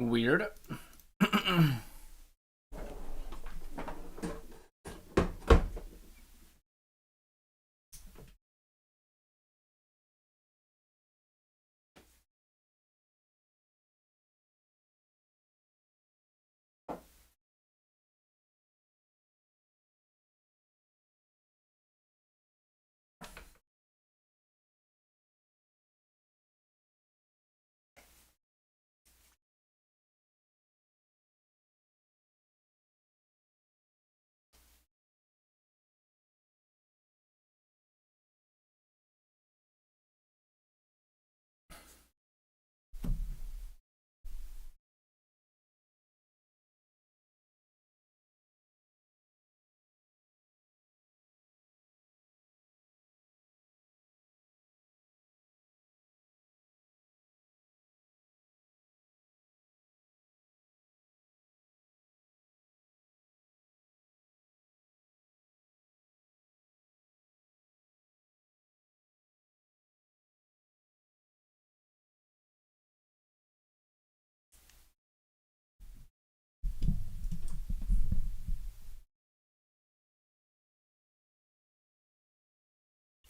Weird.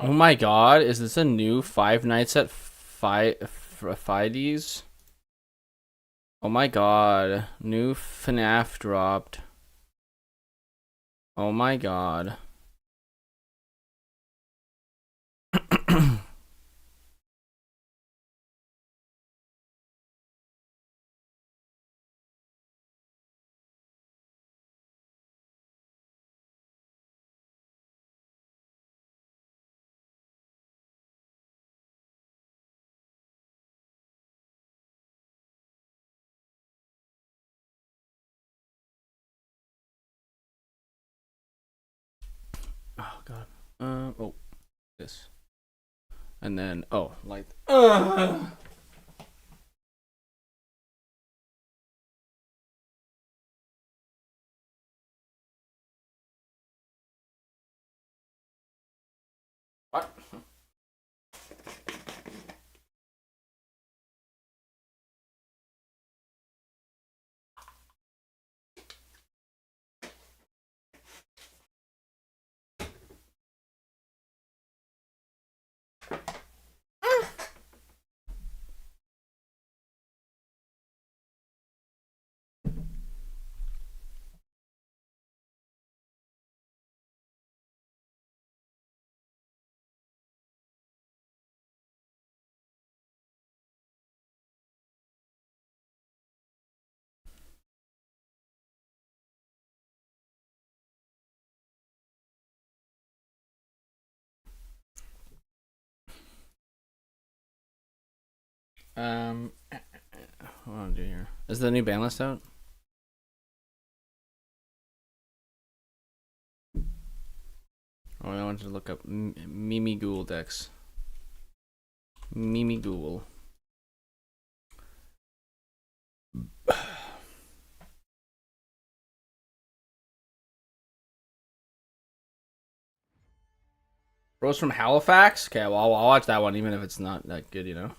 Oh my god, is this a new Five Nights at Freddy's? Oh my god, new FNAF dropped. Oh my god. Oh god. Oh, this. And then, oh, like. What? What do I do here? Is the new ban list out? Oh, I wanted to look up Mimi Ghoul decks. Mimi Ghoul. Rose from Halifax? Okay, well, I'll watch that one even if it's not that good, you know?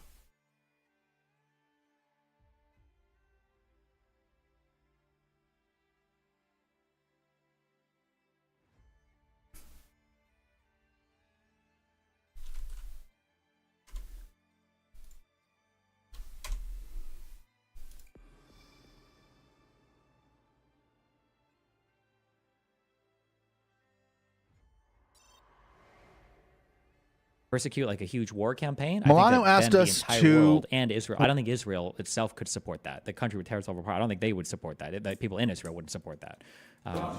Persecute like a huge war campaign. Milano I think asked then us the entire to- world and Israel. I don't think Israel itself could support that. The country would tear itself apart. I don't think they would support that. The people in Israel wouldn't support that.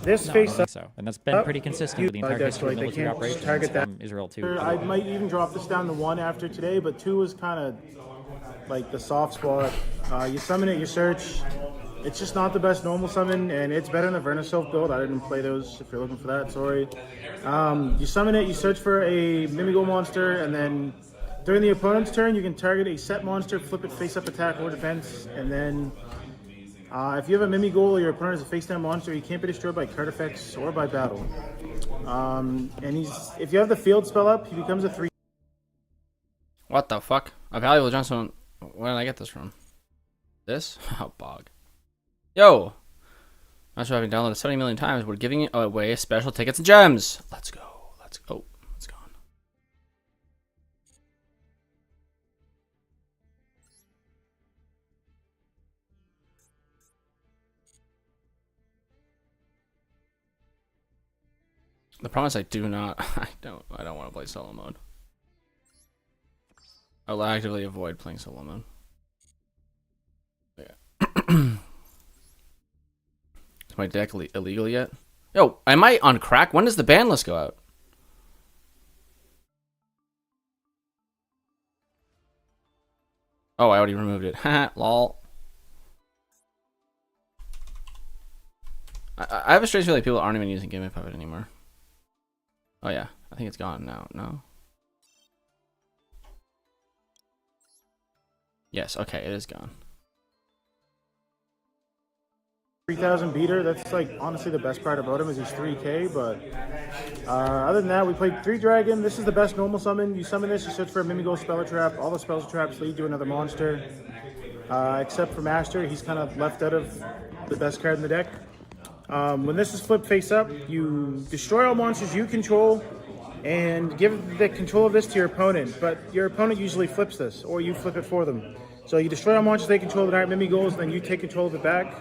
This no, I face don't think so, and that's been pretty consistent with the entire history of military operations from Israel too. I might even drop this down to 1 after today, but 2 is kind of like the soft spot. You summon it, you search. It's just not the best normal summon, and it's better than the Vernoself build. I didn't play those if you're looking for that, sorry. You summon it, you search for a Mimigo monster, and then during the opponent's turn, you can target a set monster, flip it face-up attack or defense, and then if you have a Mimigoal or your opponent is a face-down monster, he can't be destroyed by card effects or by battle. And if you have the field spell up, he becomes a 3. What the fuck? A valuable Johnstone. Where did I get this from? This? Oh, bog. Yo! After having downloaded 70 million times, we're giving away special tickets and gems. Let's go. Let's go. Oh, it's gone. The problem is I don't want to play solo mode. I'll actively avoid playing solo mode. Yeah. Is my deck illegal yet? Yo, am I on crack? When does the ban list go out? Oh, I already removed it. Haha, lol. I have a strange feeling people aren't even using Game Puppet anymore. Oh yeah, I think it's gone now. No? Yes, okay, it is gone. 3,000 beater. That's like honestly the best part about him is he's 3K. But other than that, we played 3 dragon. This is the best normal summon. You summon this, you search for a Mimigo spell trap. All the spell traps lead to another monster, except for Master. He's kind of left out of the best card in the deck. When this is flipped face up, you destroy all monsters you control and give the control of this to your opponent. But your opponent usually flips this, or you flip it for them. So you destroy all monsters they control that aren't Mimigos, and then you take control of it back.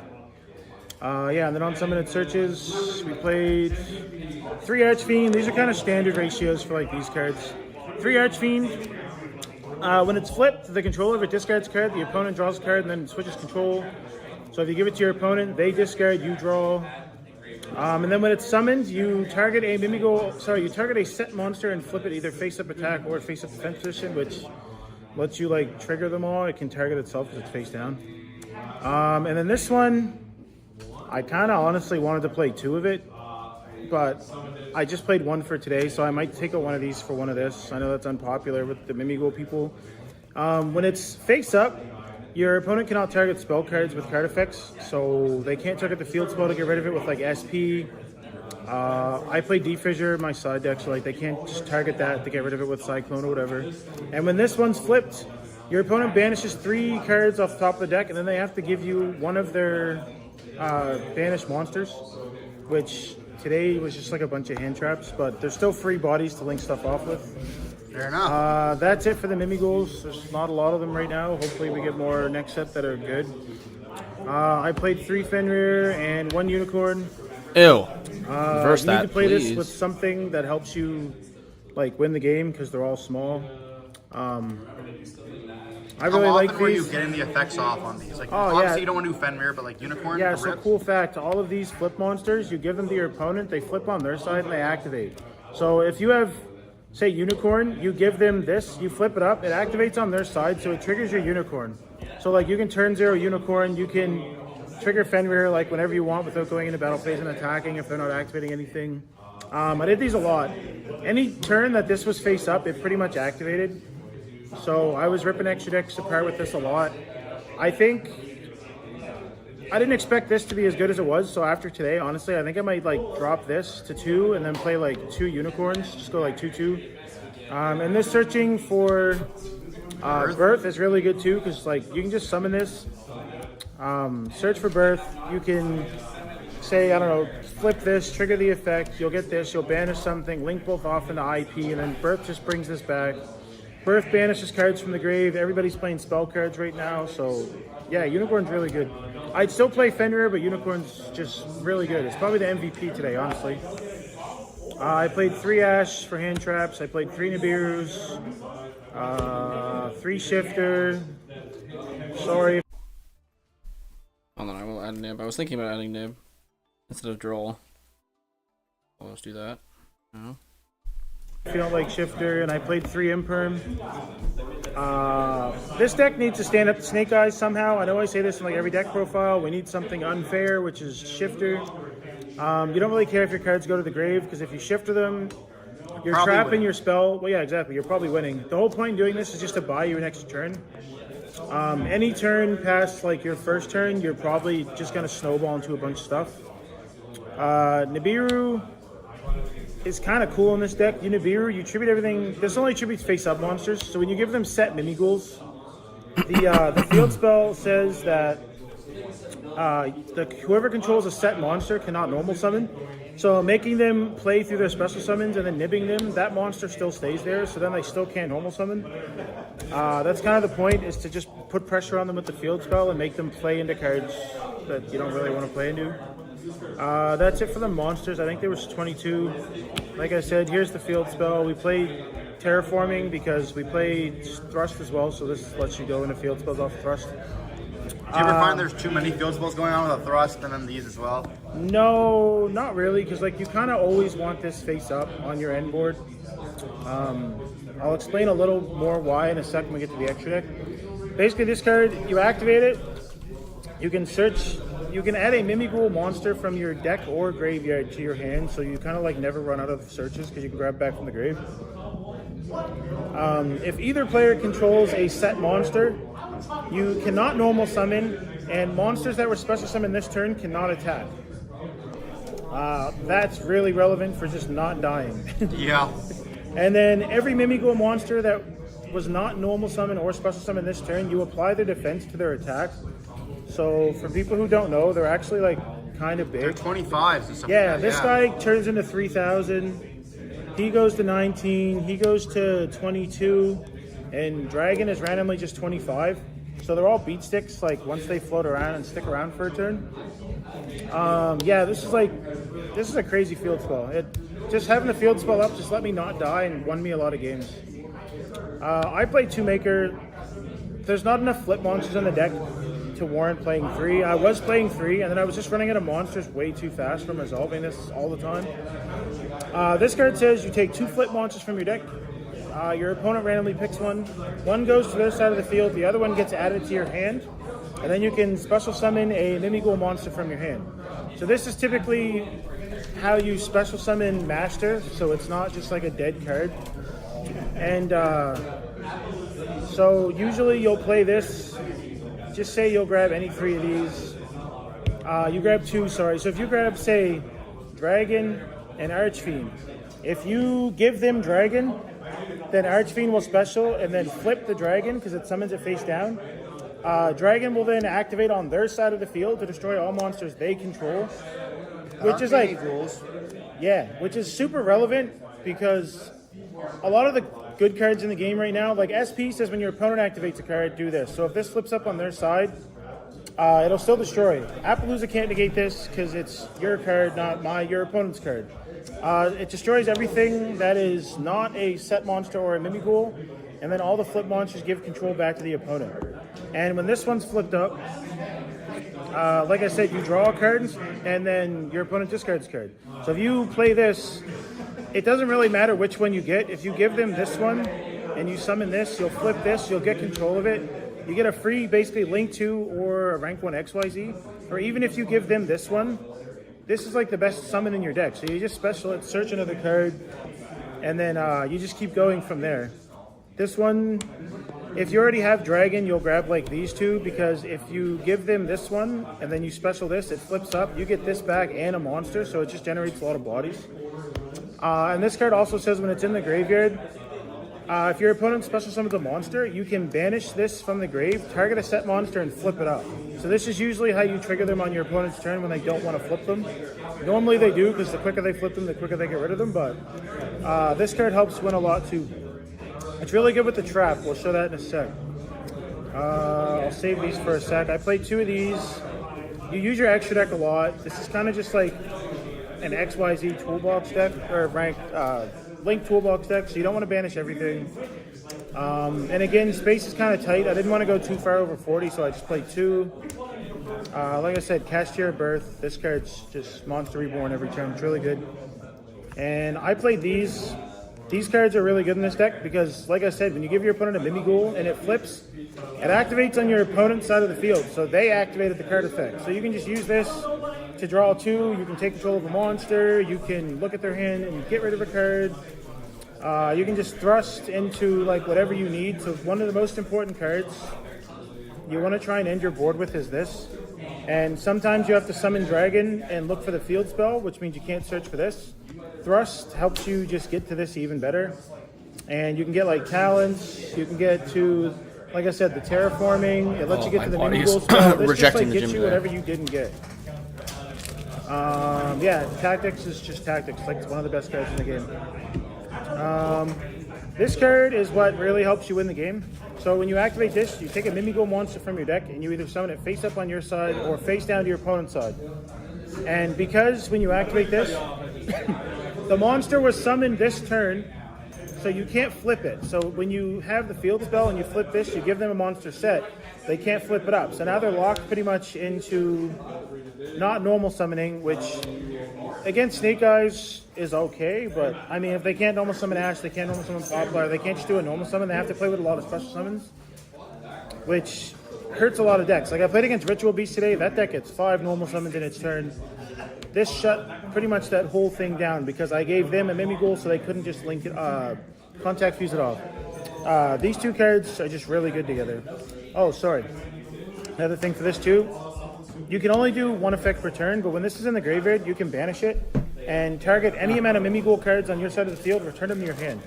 Yeah, and then on summoned searches, we played 3 Archfiend. These are kind of standard ratios for like these cards. 3 Archfiend. When it's flipped, the controller of it discards a card, the opponent draws a card, and then switches control. So if you give it to your opponent, they discard, you draw. And then when it's summoned, you target a you target a set monster and flip it either face-up attack or face-up defense position, which lets you like trigger them all. It can target itself because it's face down. And then this one, I kind of honestly wanted to play 2 of it, but I just played 1 for today, so I might take out one of these for one of this. I know that's unpopular with the Mimigo people. When it's face up, your opponent cannot target spell cards with card effects, so they can't target the field spell to get rid of it with like SP. I play Defissure, my side deck, so like they can't just target that to get rid of it with Cyclone or whatever. And when this one's flipped, your opponent banishes 3 cards off the top of the deck, and then they have to give you one of their banished monsters, which today was just like a bunch of hand traps, but there's still free bodies to link stuff off with. Fair enough. That's it for the Mimigos. There's not a lot of them right now. Hopefully we get more next set that are good. I played 3 Fenrir and 1 Unicorn. Ew. You need to play please. this with something that helps you like win the game because they're all small. I really How like often were you these. getting the effects off on these? Like, Oh, obviously yeah. you don't want to do Fenrir, but like Unicorn, Yeah, the so rips. cool fact, all of these flip monsters, you give them to your opponent, they flip on their side and they activate. So if you have, say, Unicorn, you give them this, you flip it up, it activates on their side, so it triggers your Unicorn. So like you can turn 0 Unicorn, you can trigger Fenrir like whenever you want without going into battle phase and attacking if they're not activating anything. I did these a lot. Any turn that this was face up, it pretty much activated. So I was ripping extra decks apart with this a lot. I think I didn't expect this to be as good as it was. So after today, honestly, I think I might like drop this to 2 and then play like 2 Unicorns. Just go like 2-2. And this searching for Birth is really good too, because like you can just summon this. Search for Birth. You can say, I don't know, flip this, trigger the effect. You'll get this. You'll banish something, link both off into IP, and then Birth just brings this back. Birth banishes cards from the grave. Everybody's playing spell cards right now, so yeah, Unicorn's really good. I'd still play Fenrir, but Unicorn's just really good. It's probably the MVP today, honestly. I played 3 Ash for hand traps. I played 3 Nibiru's, 3 Shifter. Sorry. Hold on, I will add Nib. I was thinking about adding Nib instead of Droll. I'll just do that. No. If you don't like Shifter, and I played 3 Imperm. This deck needs to stand up to Snake Eyes somehow. I know I say this in like every deck profile. We need something unfair, which is Shifter. You don't really care if your cards go to the grave, because if you Shifter them, you're Probably trapping winning. your spell. Well, yeah, exactly. You're probably winning. The whole point in doing this is just to buy you an extra turn. Any turn past like your first turn, you're probably just going to snowball into a bunch of stuff. Nibiru is kind of cool in this deck. Nibiru, you tribute everything. This only tributes face-up monsters, so when you give them set Mimighouls, The field spell says that whoever controls a set monster cannot normal summon. So making them play through their special summons and then nibbing them, that monster still stays there, so then they still can't normal summon. That's kind of the point, is to just put pressure on them with the field spell and make them play into cards that you don't really want to play into. That's it for the monsters. I think there was 22. Like I said, here's the field spell. We played Terraforming because we played Thrust as well, so this lets you go into field spells off Thrust. Do you ever find there's too many field spells going on with a thrust and then these as well? No, not really, because like you kind of always want this face up on your end board. I'll explain a little more why in a second when we get to the extra deck. Basically, this card, you activate it, you can search, you can add a Mimighoul monster from your deck or graveyard to your hand, so you kind of like never run out of searches because you can grab back from the grave. If either player controls a set monster, you cannot normal summon, and monsters that were special summoned this turn cannot attack. That's really relevant for just not dying. Yeah. And then every Mimighoul monster that was not normal summon or special summon this turn, you apply their defense to their attack. So for people who don't know, they're actually like kind of They're big. 25s and stuff Yeah, like that. this guy turns into 3,000. He goes to 19. He goes to 22. And Dragon is randomly just 25. So they're all beat sticks, like once they float around and stick around for a turn. Yeah, this is a crazy field spell. Just having the field spell up just let me not die and won me a lot of games. I played Two Maker. There's not enough flip monsters on the deck to warrant playing 3. I was playing 3, and then I was just running out of monsters way too fast from resolving this all the time. This card says you take 2 flip monsters from your deck. Your opponent randomly picks one. One goes to their side of the field, the other one gets added to your hand, and then you can special summon a Mimighoul monster from your hand. So this is typically how you special summon Master, so it's not just like a dead card. And so usually you'll play this. Just say you'll grab any 3 of these. You grab 2, sorry. So if you grab, say, Dragon and Archfiend, if you give them Dragon, then Archfiend will special and then flip the Dragon because it summons it face down. Dragon will then activate on their side of the field to destroy all monsters they control, which is like, yeah, which is super relevant because a lot of the good cards in the game right now, like SP says when your opponent activates a card, do this. So if this flips up on their side, it'll still destroy. Appaloosa can't negate this because it's your card, not your opponent's card. It destroys everything that is not a set monster or a Mimighoul, and then all the flip monsters give control back to the opponent. And when this one's flipped up, like I said, you draw a card, and then your opponent discards a card. So if you play this, it doesn't really matter which one you get. If you give them this one, and you summon this, you'll flip this, you'll get control of it. You get a free, basically, Link 2 or a Rank 1 XYZ. Or even if you give them this one, this is like the best summon in your deck. So you just special it, search another card, and then you just keep going from there. This one, if you already have Dragon, you'll grab like these 2, because if you give them this one and then you special this, it flips up, you get this back and a monster, so it just generates a lot of bodies. And this card also says when it's in the graveyard, if your opponent special summons a monster, you can banish this from the grave, target a set monster, and flip it up. So this is usually how you trigger them on your opponent's turn when they don't want to flip them. Normally they do, because the quicker they flip them, the quicker they get rid of them, but this card helps win a lot too. It's really good with the trap. We'll show that in a sec. I'll save these for a sec. I played 2 of these. You use your extra deck a lot. This is kind of just like an XYZ toolbox deck, or rank Link toolbox deck, so you don't want to banish everything. And again, space is kind of tight. I didn't want to go too far over 40, so I just played 2. Like I said, Kashtira Birth. This card's just Monster Reborn every turn. It's really good. And I played these. These cards are really good in this deck because, like I said, when you give your opponent a Mimighoul and it flips, it activates on your opponent's side of the field. So they activated the card effect. So you can just use this to draw 2. You can take control of a monster. You can look at their hand and get rid of a card. You can just thrust into like whatever you need. So one of the most important cards you want to try and end your board with is this. And sometimes you have to summon Dragon and look for the field spell, which means you can't search for this. Thrust helps you just get to this even better. And you can get like Talents, you can get to like I said, the terraforming, it lets Oh, you get my to the body mini is goal spell. This just rejecting like the gets gym you today. whatever you didn't get. Yeah, tactics is just tactics. Like it's one of the best cards in the game. This card is what really helps you win the game. So when you activate this, you take a Mimigo monster from your deck and you either summon it face up on your side or face down to your opponent's side. And because when you activate this, the monster was summoned this turn, so you can't flip it. So when you have the field spell and you flip this, you give them a monster set. They can't flip it up. So now they're locked pretty much into not normal summoning, which against Snake Eyes is okay, but I mean, if they can't normal summon Ash, they can't normal summon Poplar, they can't just do a normal summon, they have to play with a lot of special summons, which hurts a lot of decks. Like I played against Ritual Beast today, that deck gets 5 normal summons in its turn. This shut pretty much that whole thing down because I gave them a Mimighoul so they couldn't just link it, contact fuse it off. These two cards are just really good together. Oh, sorry. Another thing for this too, you can only do one effect per turn, but when this is in the graveyard, you can banish it and target any amount of Mimighoul cards on your side of the field, return them to your hand.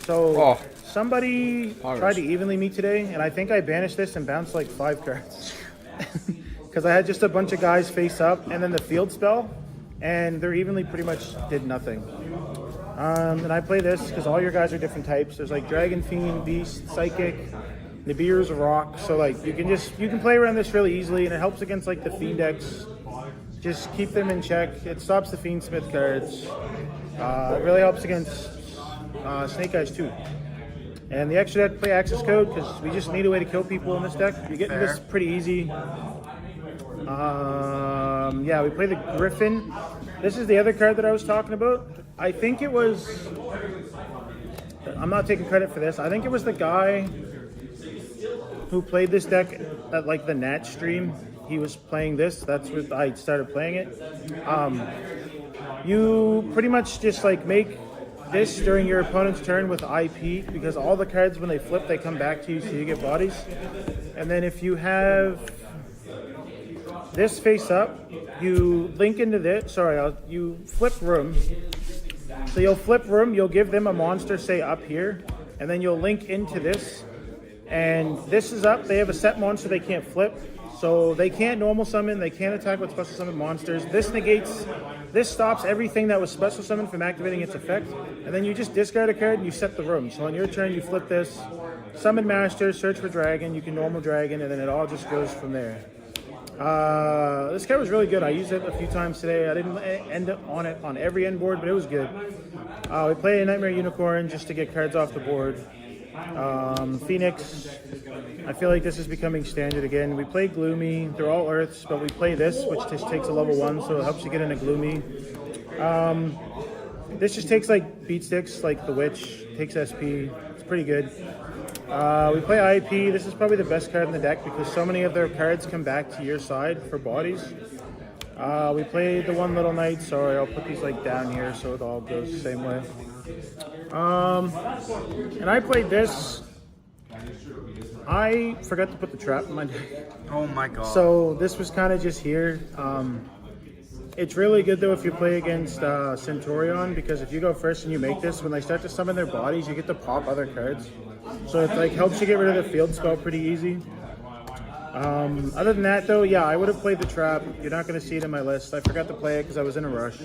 So somebody tried to evenly me today, and I think I banished this and bounced like 5 cards. Because I had just a bunch of guys face up, and then the field spell, and they're evenly pretty much did nothing. And I play this because all your guys are different types. There's like Dragon Fiend, Beast, Psychic, Nibiru's a Rock. So like you can play around this really easily, and it helps against like the Fiend decks. Just keep them in check. It stops the Fiendsmith cards. It really helps against Snake Eyes too. And the extra deck play access code because we just need a way to kill people in this deck. You get this pretty easy. Yeah, we play the Griffin. This is the other card that I was talking about. I think it was, I'm not taking credit for this. I think it was the guy who played this deck at like the Nat stream. He was playing this. That's what I started playing it. You pretty much just like make this during your opponent's turn with IP because all the cards when they flip they come back to you so you get bodies. And then if you have this face up, you link into this. You flip room. So you'll flip room. You'll give them a monster, say up here, and then you'll link into this. And this is up. They have a set monster they can't flip, so they can't normal summon. They can't attack with special summon monsters. This stops everything that was special summoned from activating its effect. And then you just discard a card and you set the room. So on your turn, you flip this, summon master, search for dragon. You can normal dragon, and then it all just goes from there. This card was really good. I used it a few times today. I didn't end up on it on every end board, but it was good. We play a Nightmare Unicorn just to get cards off the board. Phoenix. I feel like this is becoming standard again. We play Gloomy. They're all Earths, but we play this, which just takes a level 1, so it helps you get into Gloomy. This just takes like beat sticks, like the Witch. Takes SP. It's pretty good. We play IP. This is probably the best card in the deck because so many of their cards come back to your side for bodies. We play the One Little Knight. Sorry, I'll put these like down here so it all goes the same way. And I played this. I forgot to put the trap in my deck. Oh my god. So this was kind of just here. It's really good though if you play against Centurion because if you go first and you make this, when they start to summon their bodies, you get to pop other cards. So it like helps you get rid of the field spell pretty easy. Other than that though, yeah, I would have played the trap. You're not going to see it in my list. I forgot to play it because I was in a rush.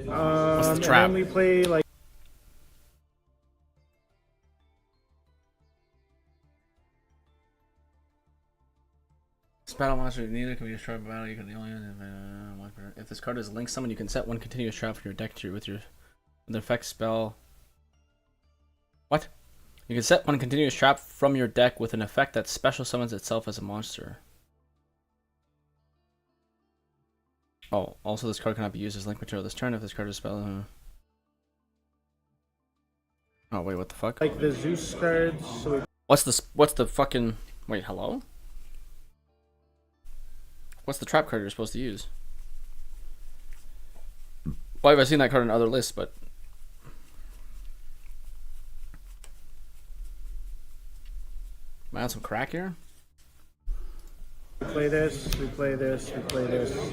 What's the trap? And then we play like Battle monster neither can be destroyed by battle. You can only if this card is link summon, you can set one continuous trap from your deck to with the effect spell. What? You can set one continuous trap from your deck with an effect that special summons itself as a monster. Oh, also this card cannot be used as link material this turn if this card is spell. Oh wait, what the fuck? like the Zeus cards. So What's the fucking wait? Hello? What's the trap card you're supposed to use? Why have I seen that card in other lists, but... Am I on some crack here? we play this, we play this, we play this.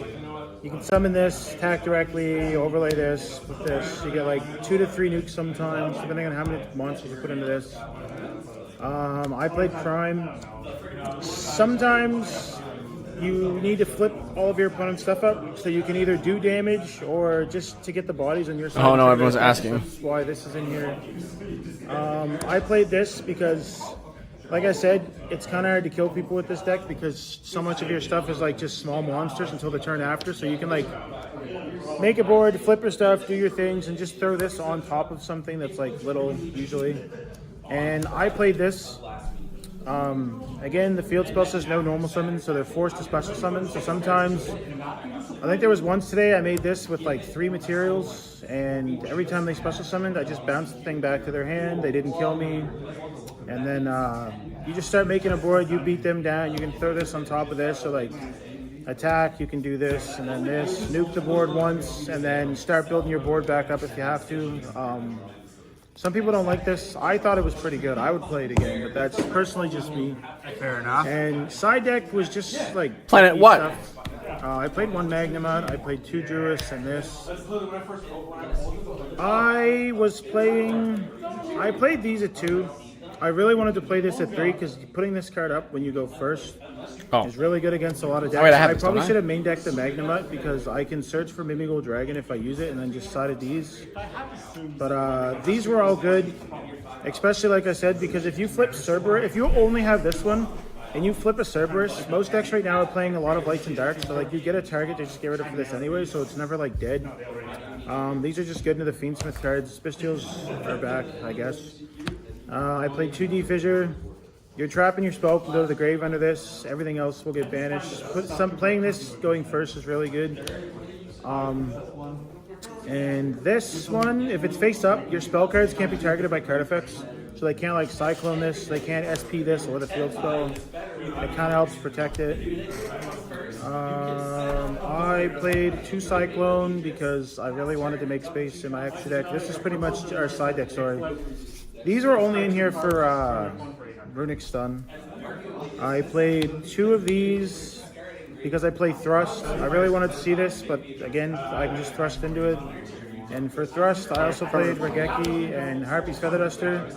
You can summon this, attack directly, overlay this, with this. You get like 2 to 3 nukes sometimes, depending on how many monsters you put into this. I played Prime. Sometimes you need to flip all of your opponent's stuff up so you can either do damage or just to get the bodies on your side. Oh no, everyone's asking. That's why this is in here. I played this because, like I said, it's kind of hard to kill people with this deck because so much of your stuff is like just small monsters until the turn after. So you can like make a board, flip your stuff, do your things, and just throw this on top of something that's like little usually. And I played this. Again, the field spell says no normal summons, so they're forced to special summon. So sometimes, I think there was once today I made this with like 3 materials, and every time they special summoned, I just bounced the thing back to their hand. They didn't kill me. And then you just start making a board, you beat them down, you can throw this on top of this, so like attack, you can do this, and then this, nuke the board once, and then start building your board back up if you have to. Some people don't like this. I thought it was pretty good. I would play it again, but that's personally just me. Fair enough. And side deck was just like Planet tricky what? stuff. I played 1 Magnamut, I played 2 Druis and this. I played these at 2. I really wanted to play this at 3 because putting this card up when you go first is really good against a lot of decks. wait, I have this, probably don't I? should have main decked the Magnamut because I can search for Mimigold Dragon if I use it and then just sided these. But these were all good, especially like I said, because if you flip Cerberus, if you only have this one and you flip a Cerberus, most decks right now are playing a lot of lights and darks, so like you get a target to just get rid of this anyway, so it's never like dead. These are just good into the Fiendsmith cards. Bystials are back, I guess. I played 2D Fissure. Your trap and your spell can go to the grave under this. Everything else will get banished. Playing this going first is really good. And this one, if it's face up, your spell cards can't be targeted by card effects. So they can't like Cyclone this, they can't SP this or the field spell. It kind of helps protect it. I played 2 Cyclone because I really wanted to make space in my extra deck. This is pretty much our side deck, sorry. These were only in here for Runic Stun. I played 2 of these because I play Thrust. I really wanted to see this, but again, I can just thrust into it. And for Thrust, I also played Regeki and Harpy's Feather Duster.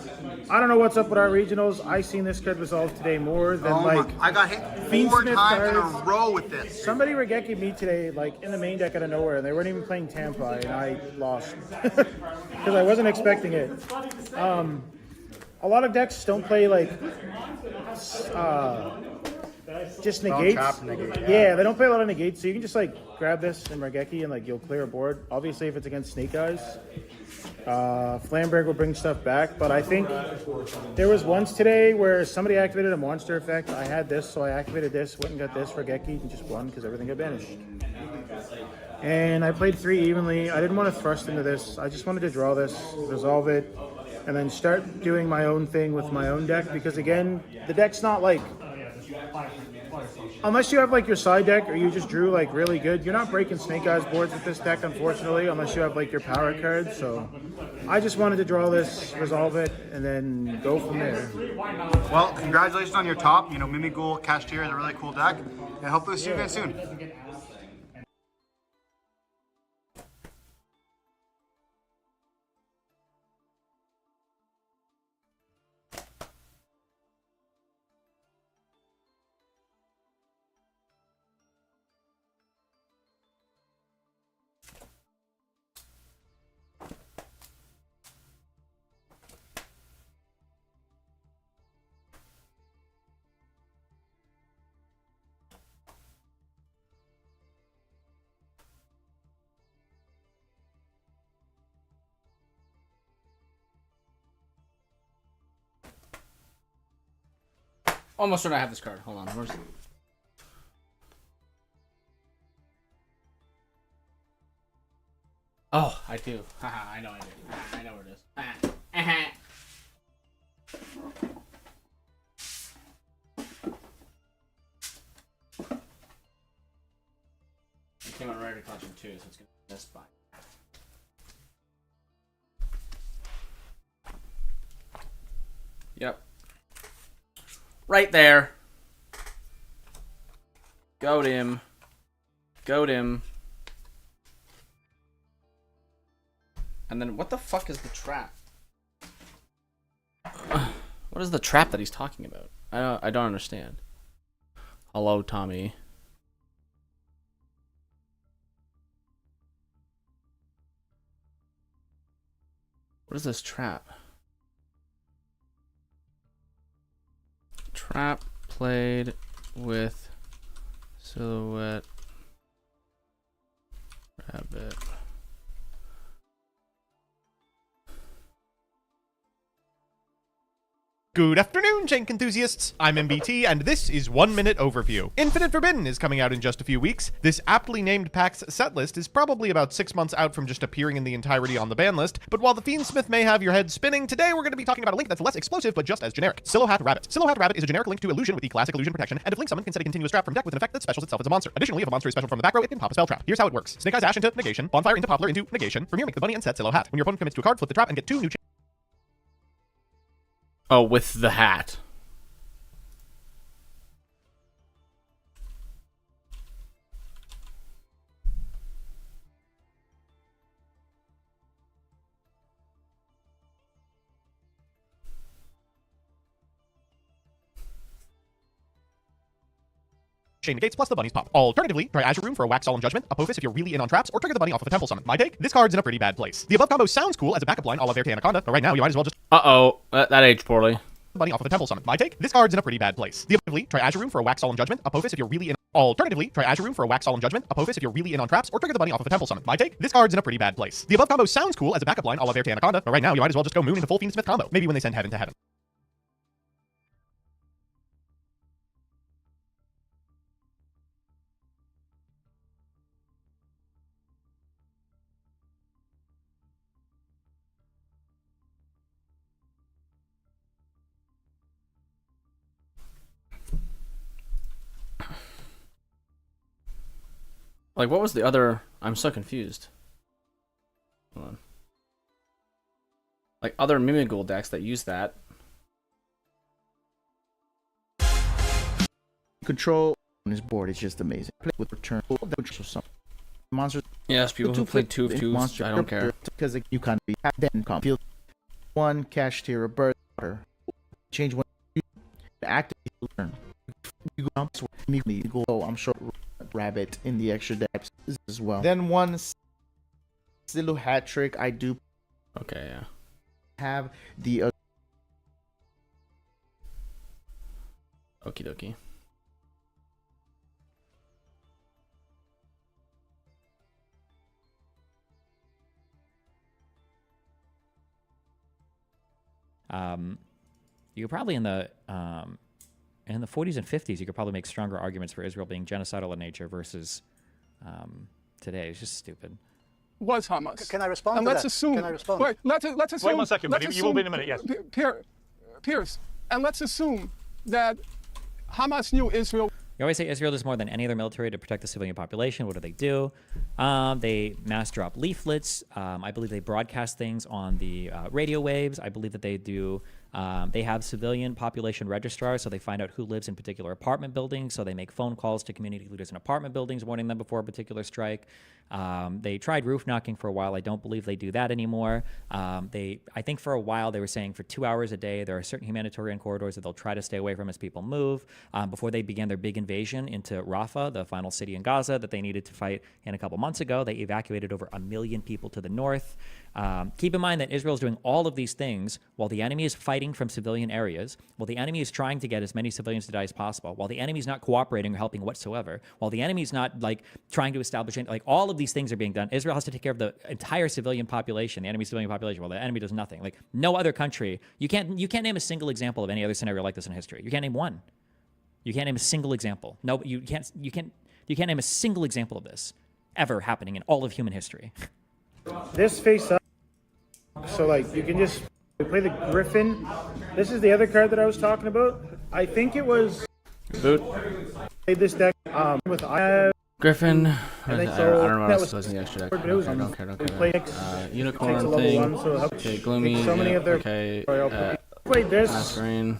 I don't know what's up with our regionals. I seen this card resolved today more than I got hit 4 Fiendsmith times in a cards. row with this. Somebody Regeki me today, like in the main deck out of nowhere, and they weren't even playing Tampa, and I lost because I wasn't expecting it. A lot of decks don't play like just negates. Trap negate, Yeah, they don't play a lot of negates, so you can just like grab this and Regeki and like you'll clear a board. Obviously, if it's against Snake Eyes, Flamberg will bring stuff back. But I think there was once today where somebody activated a monster effect. I had this, so I activated this, went and got this Regeki, and just won because everything got banished. And I played 3 evenly. I didn't want to thrust into this. I just wanted to draw this, resolve it, and then start doing my own thing with my own deck. Because again, the deck's not like, unless you have like your side deck or you just drew like really good, you're not breaking Snake Eyes boards with this deck, unfortunately, unless you have like your power cards. So I just wanted to draw this, resolve it, and then go from there. Well, congratulations on your top. You know, Mimighoul Kashtira is a really cool deck. And hopefully see you guys soon. Almost certain I have this card. Hold on. Where's... Oh, I do. Haha, I know I do. I know where it is. It came out right at collection too, so it's gonna be this spot. Yep. Right there. Goat him. Goat him. And then what the fuck is the trap? What What is the trap that he's talking about? I don't understand. Hello, Tommy. What is this trap? Trap played with silhouette rabbit. Good afternoon, Jank enthusiasts. I'm MBT, and this is 1 Minute Overview. Infinite Forbidden is coming out in just a few weeks. This aptly named pack's setlist is probably about 6 months out from just appearing in the entirety on the ban list, but while the Fiendsmith may have your head spinning, today we're going to be talking about a link that's less explosive but just as generic. Silhouette Rabbit. Silhouette Rabbit is a generic link to Illusion with the classic Illusion protection, and if Link Summon can set a continuous trap from deck with an effect that specials itself as a monster. Additionally, if a monster is special from the back row, it can pop a spell trap. Here's how it works. Snake Eyes Ash into negation, Bonfire into Poplar into negation. From here, make the bunny and set Silhouette. When your opponent commits to a card, flip the trap and get 2 new Oh, with the hat. chain negates plus the bunny's pop. Alternatively, try Azure Room for a Wax Solemn Judgment, Apophis if you're really in on traps, or trigger the bunny off of a temple summon. My take, this card's in a pretty bad place. The above combo sounds cool as a backup line a la Verte Anaconda, but right now you might as well just That aged poorly. bunny off of a temple summon. My take, this card's in a pretty bad place. The alternatively, try Azure Room for a Wax Solemn Judgment, Apophis if you're really in Alternatively, try Azure Room for a Wax Solemn Judgment, Apophis if you're really in on traps, or trigger the bunny off of a temple summon. My take, this card's in a pretty bad place. The above combo sounds cool as a backup line a la Verte Anaconda, but right now you might as well just go Moon into full Fiendsmith combo. Maybe when they send Heaven to Heaven. Like, what was the other? I'm so confused. Hold on. Like, other Mimigul decks that use that. Control on his board is just amazing. Play with return some monsters. Yes, people who play 2 of 2s, I don't care. Because you can't be then come field 1 cash tier of birth water. Change one activate learn. You go immediately go. Oh, I'm sure rabbit in the extra decks as well. Then one silhouette trick I do. Okay, yeah. Have the Okie dokie. You could probably in the 40s and 50s, you could probably make stronger arguments for Israel being genocidal in nature versus today. It's just stupid. Was Hamas. Can I respond and to let's that? Assume, Can I respond? Wait, let's assume. Wait 1 second, but you will be in a minute, yes. Pierce, and let's assume that Hamas knew Israel. You always say Israel does more than any other military to protect the civilian population. What do? They mass drop leaflets. I believe they broadcast things on the radio waves. I believe that they do. They have civilian population registrars, so they find out who lives in particular apartment buildings. So they make phone calls to community leaders in apartment buildings, warning them before a particular strike. They tried roof knocking for a while. I don't believe they do that anymore. I think for a while they were saying for 2 hours a day there are certain humanitarian corridors that they'll try to stay away from as people move. Before they began their big invasion into Rafah, the final city in Gaza that they needed to fight in a couple months ago, they evacuated over 1 million people to the north. Keep in mind that Israel is doing all of these things while the enemy is fighting from civilian areas, while the enemy is trying to get as many civilians to die as possible, while the enemy is not cooperating or helping whatsoever, while the enemy is not like trying to establish like all of these things are being done. Israel has to take care of the entire civilian population, the enemy civilian population, while the enemy does nothing. Like no other country, you can't name a single example of any other scenario like this in history. You can't name one. You can't name a single example. No, you can't name a single example of this ever happening in all of human history. This face up, so like you can just play the Griffin. This is the other card that I was talking about. I think it was Boot. played this deck with Griffin. I think don't so. know what That else was- was in the extra deck. but it was- I don't care. we played Unicorn takes a level thing. 1, so it helps Okay, Gloomy. make so many Yeah, of their okay. played this. Masquerade.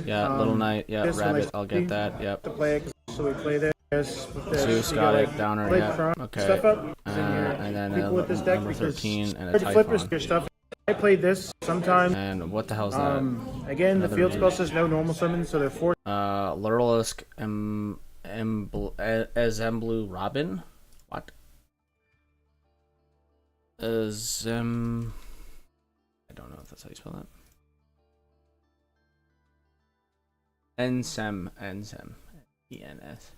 Yeah, Little Knight. Yeah, this one, Rabbit. like, I'll get that. Yep. To play it, so we play this. With this. Zeus You got get, it. like, Downer. play Yeah. Chrome Okay. stuff up. It's in here. And then People with this deck number because 13 and a hard to flip Typhon. your stuff. I played this sometimes. And what the hell is that? Again, the Another field spell reach. says no normal summons, so they're forced. Lurlisk Ezemblu Robin? What? I don't know if that's how you spell that. Ensem. E-N-S.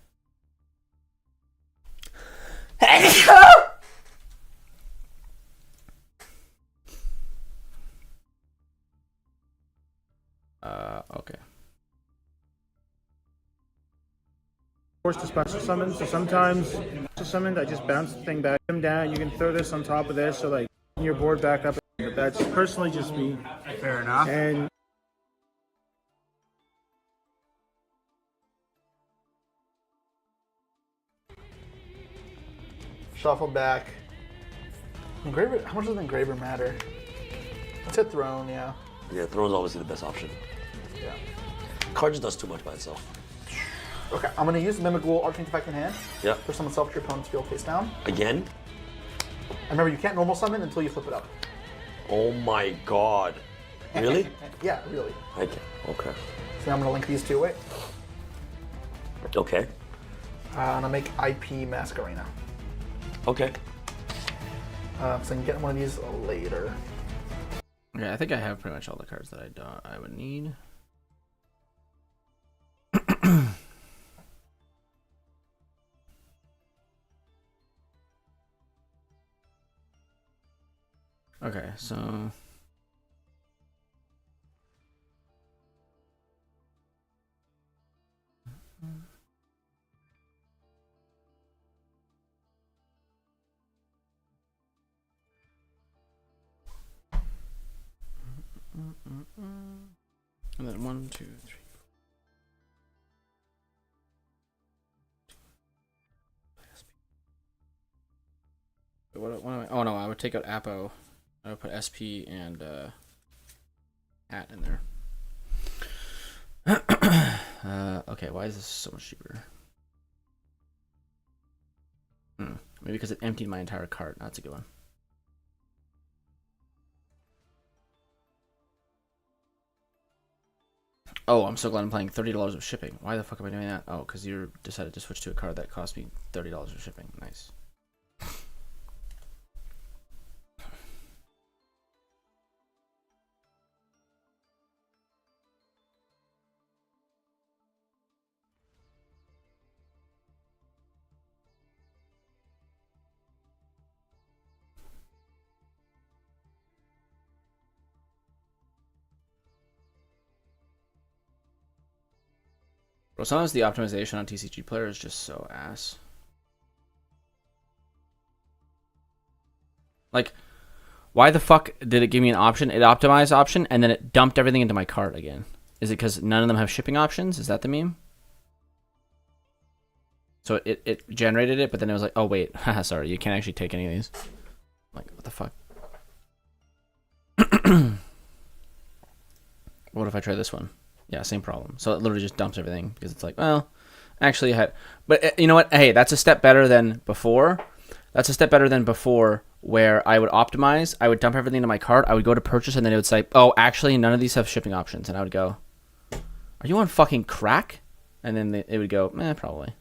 Okay. Forced to special summon, so sometimes special summoned, I just bounce the thing back them down. You can throw this on top of this, so like your board back up. But that's personally just me. Fair enough. And Shuffle back. Engraver. How much does an engraver matter? It's a throne, yeah. Yeah, throne's obviously the best option. Yeah. Card just does too much by itself. Okay, I'm gonna use Mimic Ghoul Arcane Effect in hand. Yeah. For summon self to your opponent's field face down. Again? And remember, you can't normal summon until you flip it up. Oh my god. Really? Yeah, really. I can. Okay. So now I'm gonna link these two away. Okay. And I'll make IP Masquerena. Okay. So I can get one of these later. Okay, I think I have pretty much all the cards that I would need. Okay, so and then 1, 2, 3. What am I? Oh no, I would take out Apo. I would put SP and Hat in there. Okay, why is this so much cheaper? Maybe because it emptied my entire cart. That's a good one. Oh, I'm so glad I'm paying $30 of shipping. Why the fuck am I doing that? Oh, because you decided to switch to a card that cost me $30 of shipping. Nice. Bro, sometimes the optimization on TCG Player is just so ass. Like, why the fuck did it give me an option? It optimized option, and then it dumped everything into my cart again. Is it because none of them have shipping options? Is that the meme? So it generated it, but then it was like, oh wait, haha, sorry, you can't actually take any of these. Like, what the fuck? What if I try this one? Yeah, same problem. So it literally just dumps everything because it's like, well, actually I had, but you know what? Hey, that's a step better than before. That's a step better than before where I would optimize, I would dump everything into my cart, I would go to purchase, and then it would say, oh, actually none of these have shipping options. And I would go, are you on fucking crack? And then it would go, probably.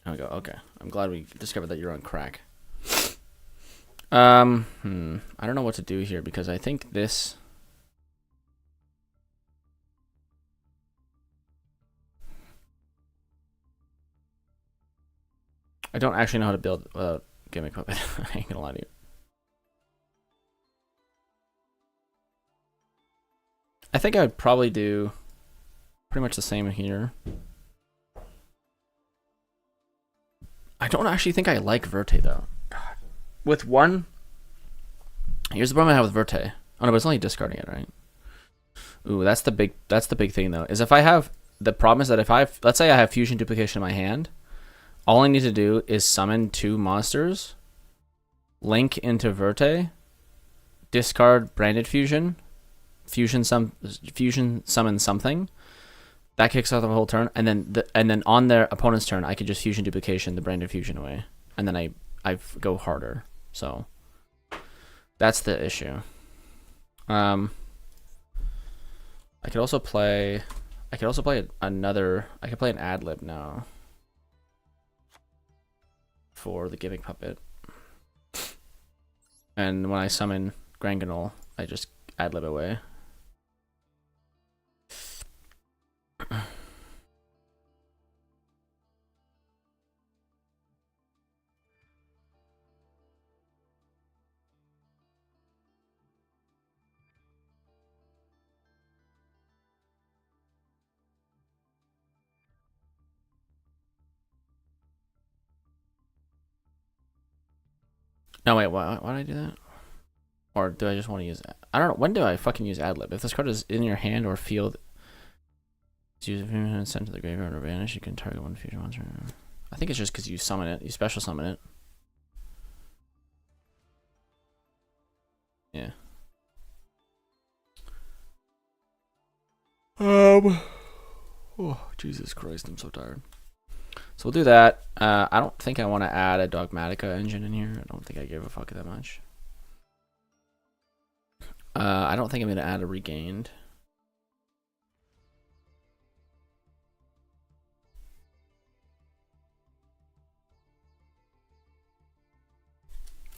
I would go, okay, I'm glad we discovered that you're on crack. I don't know what to do here because I think this. I don't actually know how to build without Gimmick Puppet. I ain't gonna lie to you. I think I would probably do pretty much the same here. I don't actually think I like Verte though. With one, here's the problem I have with Verte. Oh no, but it's only discarding it, right? Ooh, that's the big thing though. Is if I have, the problem is that if let's say I have fusion duplication in my hand, all I need to do is summon 2 monsters, link into Verte, discard branded fusion, fusion summon something, That kicks off the whole turn, and then on their opponent's turn, I could just fusion duplication the Branded Fusion away, and then I go harder. So that's the issue. I could also play another. I could play an ad lib now for the Gimmick Puppet, and when I summon Granganol, I just ad lib away. No, wait, why did I do that? Or do I just want to use... I don't know. When do I fucking use Adlib? If this card is in your hand or field, use it and sent to the graveyard or vanish, you can target one future monster. I think it's just because you summon it. You special summon it. Yeah. Oh, Jesus Christ, I'm so tired. So we'll do that. I don't think I want to add a Dogmatica engine in here. I don't think I give a fuck that much. I don't think I'm going to add a Regained.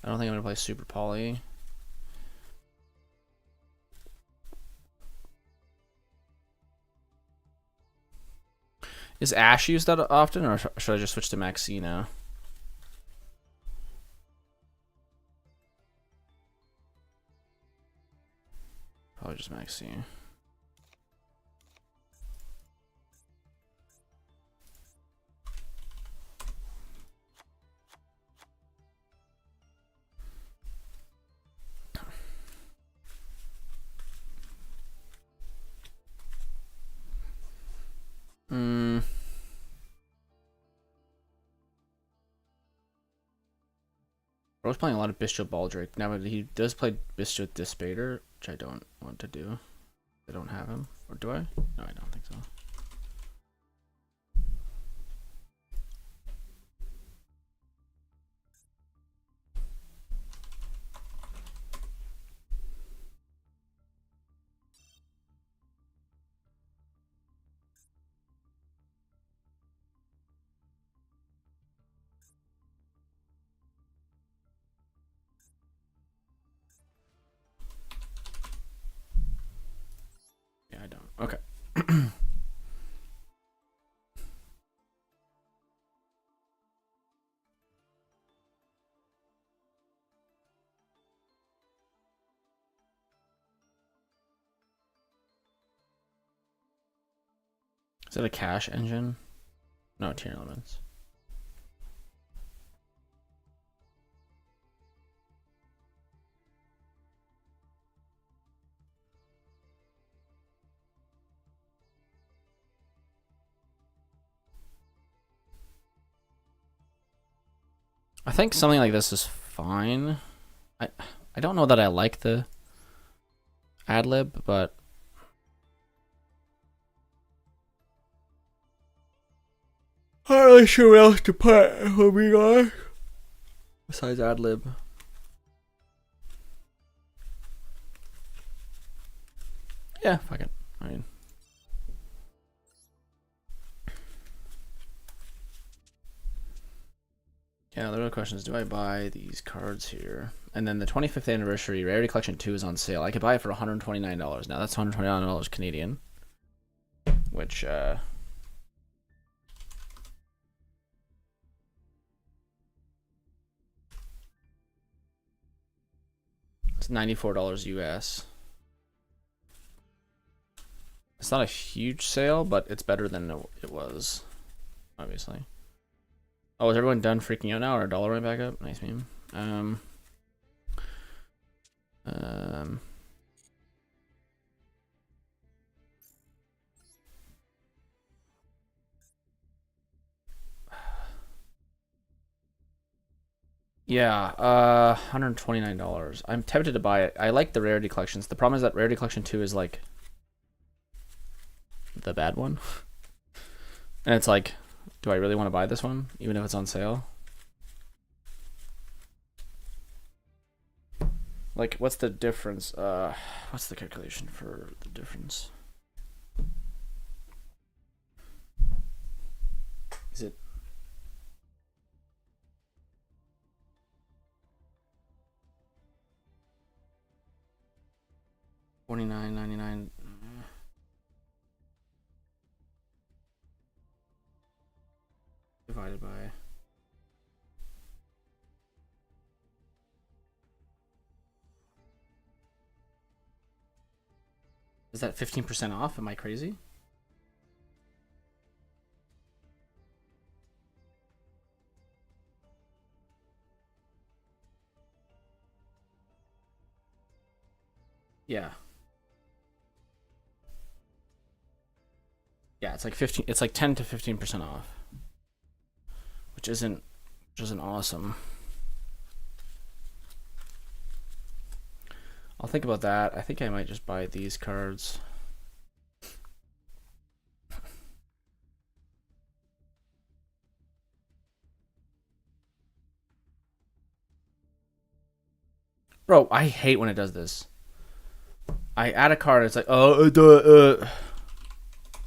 I don't think I'm going to play Super Poly. Is Ash used that often, or should I just switch to Maxi now? Probably just Maxi. I was playing a lot of Bistro Baldrake. Now he does play Bistro Dispater, which I don't want to do. I don't have him. Or do I? No, I don't think so. I don't. Okay. Is that a cash engine? No, tier elements. I think something like this is fine. I don't know that I like the Adlib, but I'm not really sure what else to put for me, guys. Besides Adlib. Yeah, fuck it. I mean, yeah, the real question is, do I buy these cards here? And then the 25th anniversary Rarity Collection 2 is on sale. I could buy it for $129. Now that's $129 Canadian, which it's $94 US. It's not a huge sale, but it's better than it was, obviously. Oh, is everyone done freaking out now? Or $1 right back up? Nice meme. Yeah, $129. I'm tempted to buy it. I like the Rarity Collections. The problem is that Rarity Collection 2 is like the bad one. And it's like, do I really want to buy this one, even if it's on sale? Like, what's the difference? What's the calculation for the difference? Is it? $49.99. Divided by. Is that 15% off? Am I crazy? Yeah. Yeah, it's like 15, it's like 10 to 15% off. Which isn't awesome. I'll think about that. I think I might just buy these cards. Bro, I hate when it does this. I add a card, it's like,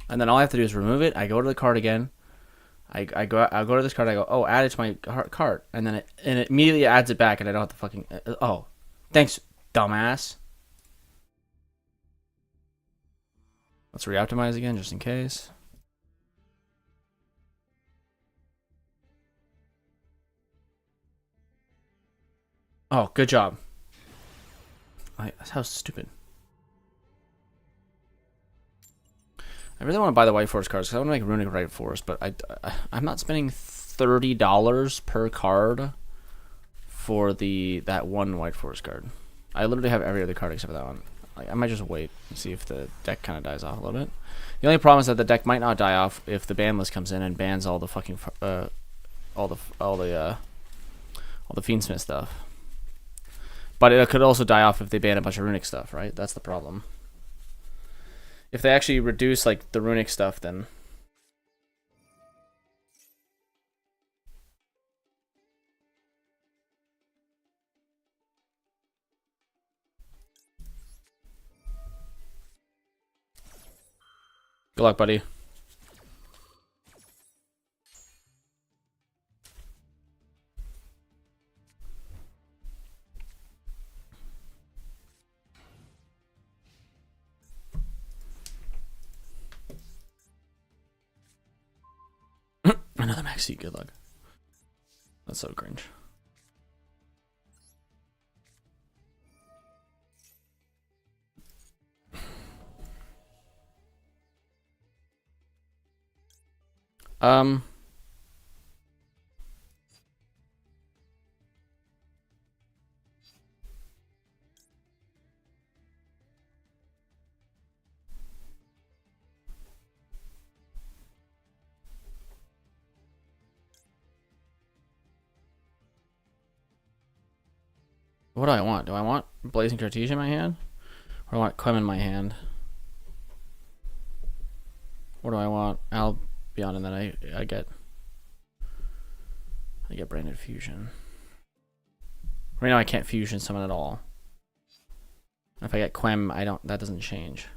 and then all I have to do is remove it. I go to the card again. I'll go to this card. I go, oh, add it to my cart, and then it immediately adds it back, and I don't have to fucking. Oh, thanks, dumbass. Let's re-optimize again, just in case. Oh, good job. That's how stupid. I really want to buy the White Forest cards because I want to make Runic White Forest, but I'm not spending $30 per card for that one White Forest card. I literally have every other card except for that one. Like, I might just wait and see if the deck kind of dies off a little bit. The only problem is that the deck might not die off if the ban list comes in and bans all the fucking all the Fiendsmith stuff. But it could also die off if they ban a bunch of Runic stuff, right? That's the problem. If they actually reduce like the Runic stuff, then good luck, buddy. Another Maxi, good luck. That's so cringe. What do I want? Do I want Blazing Cartesia in my hand? Or do I want Clem in my hand? What do I want? Albion, and then I get Branded Fusion. Right now I can't fusion summon at all. If I get Quem, that doesn't change.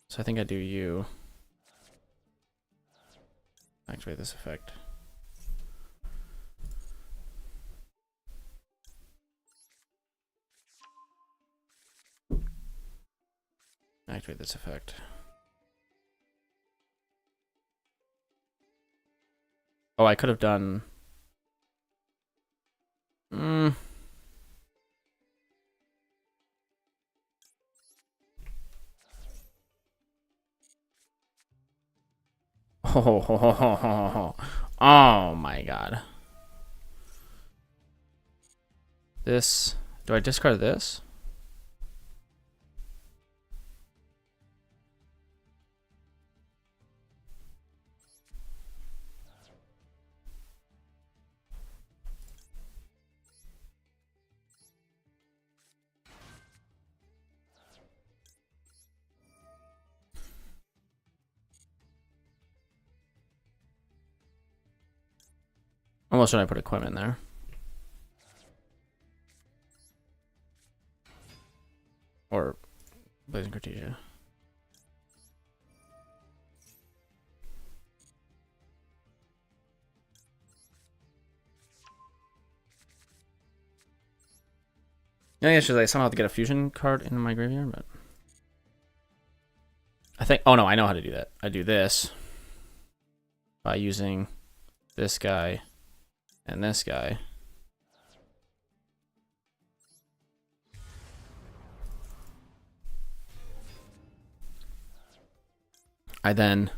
So I think I do you. Activate this effect. Activate this effect. Oh, I could have done. Oh my god. This. Do I discard this? Almost when I put equipment there. Or Blazing Cartesia. Yeah, it's just I somehow have to get a fusion card in my graveyard, but I think. Oh no, I know how to do that. I do this by using this guy and this guy. I then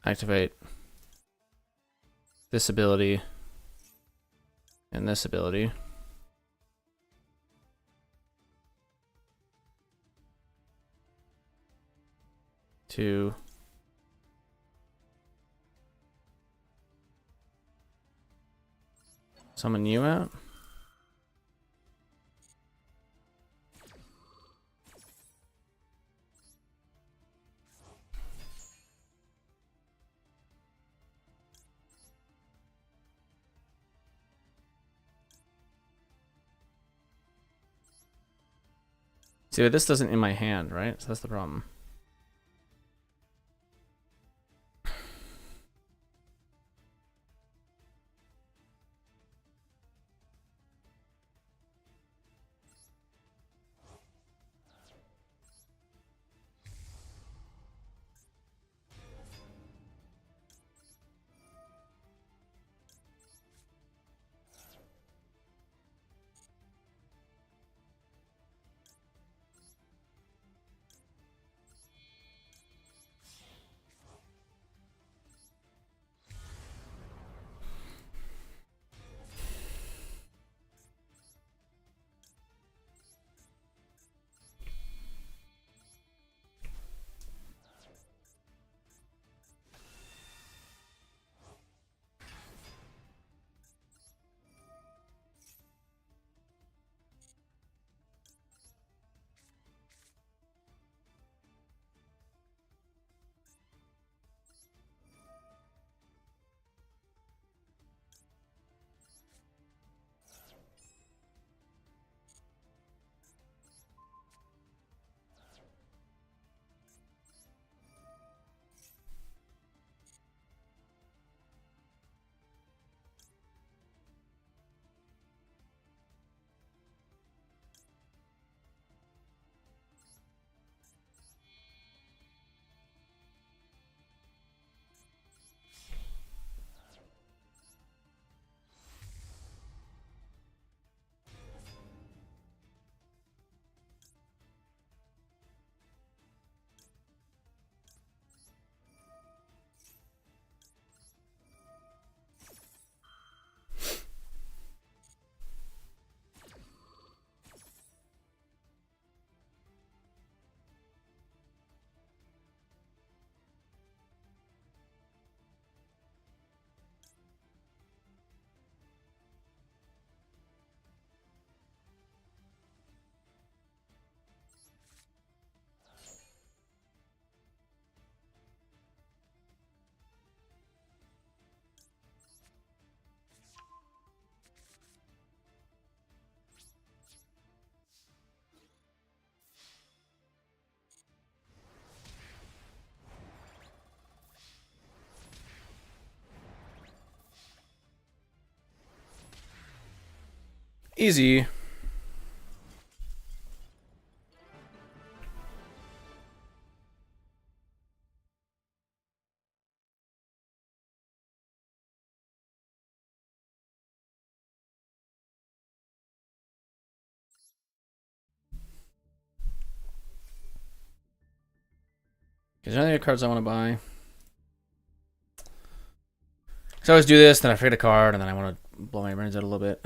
activate this ability and this ability. To summon you out. See, but this doesn't in my hand, right? So that's the problem. Easy. Is there any other cards I want to buy? Because I always do this, then I forget a card, and then I want to blow my brains out a little bit.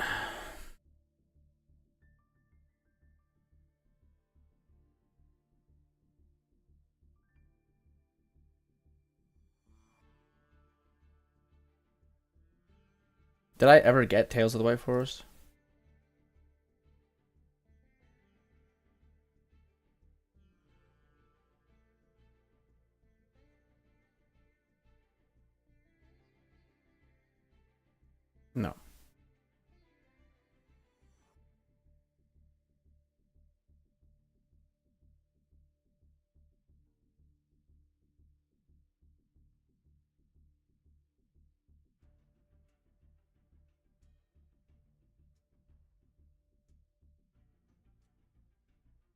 Did I ever get Tales of the White Forest?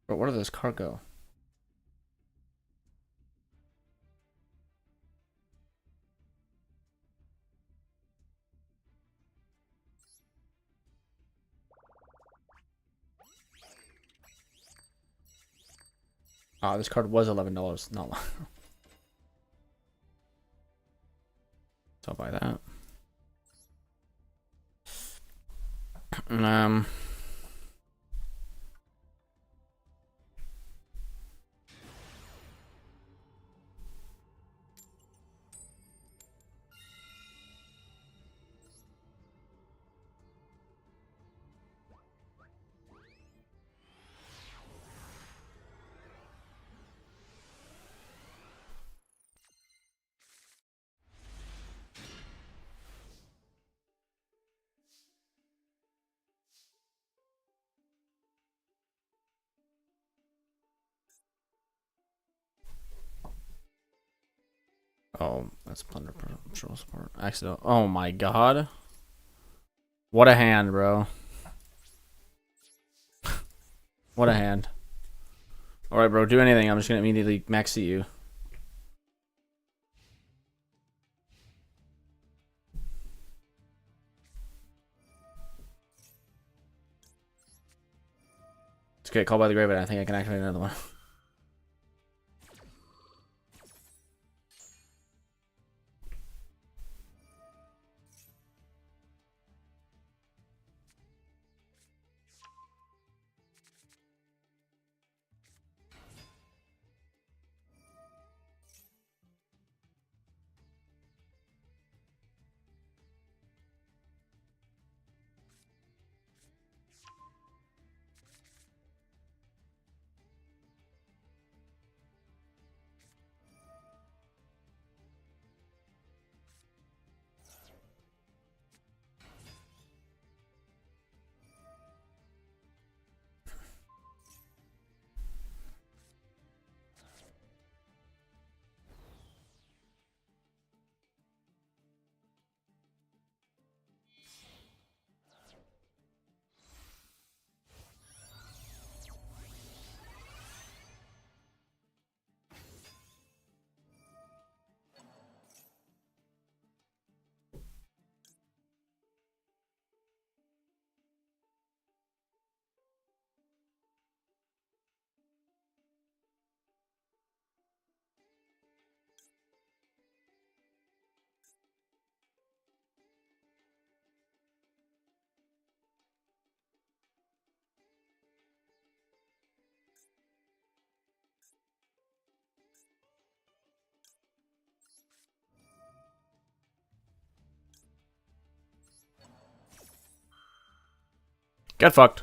But where does this card go? Ah, this card was $11. Not long. So I'll buy that. Oh, that's Plunder Patrol Support. Accident. Oh my god. What a hand, bro. What a hand. Alright, bro, do anything. I'm just gonna immediately maxi you. It's okay, called by the grave, but I think I can activate another one. Get fucked.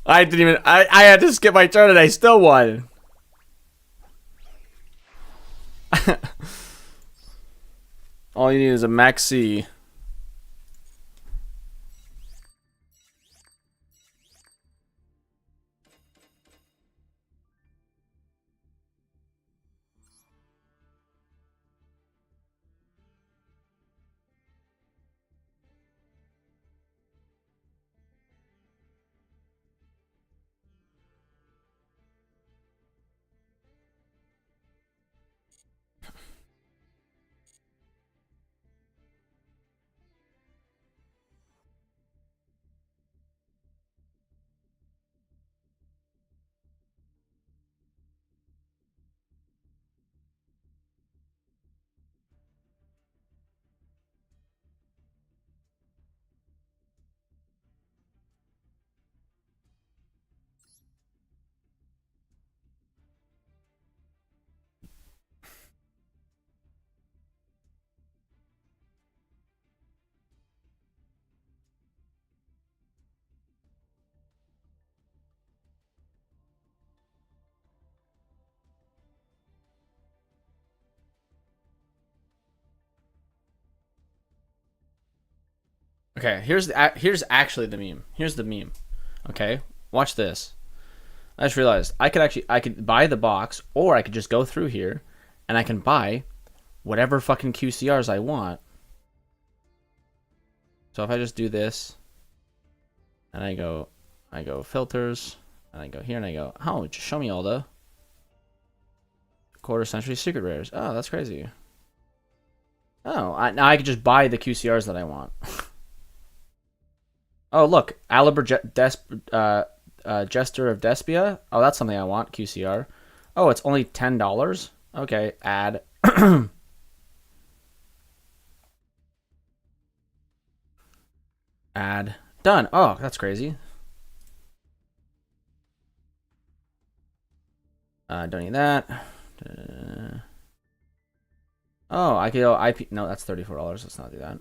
I didn't even. I had to skip my turn and I still won. All you need is a maxi. Okay, here's actually the meme. Here's the meme. Okay, watch this. I just realized I could buy the box, or I could just go through here, and I can buy whatever fucking QCRs I want. So if I just do this, and I go filters, and I go here, and I go, oh, just show me all the quarter century secret rares. Oh, that's crazy. Oh, now I can just buy the QCRs that I want. Oh, look, Alibur Jester of Despia. Oh, that's something I want, QCR. Oh, it's only $10. Okay, add. Add. Done. Oh, that's crazy. Don't need that. Oh, I could go IP. No, that's $34. Let's not do that.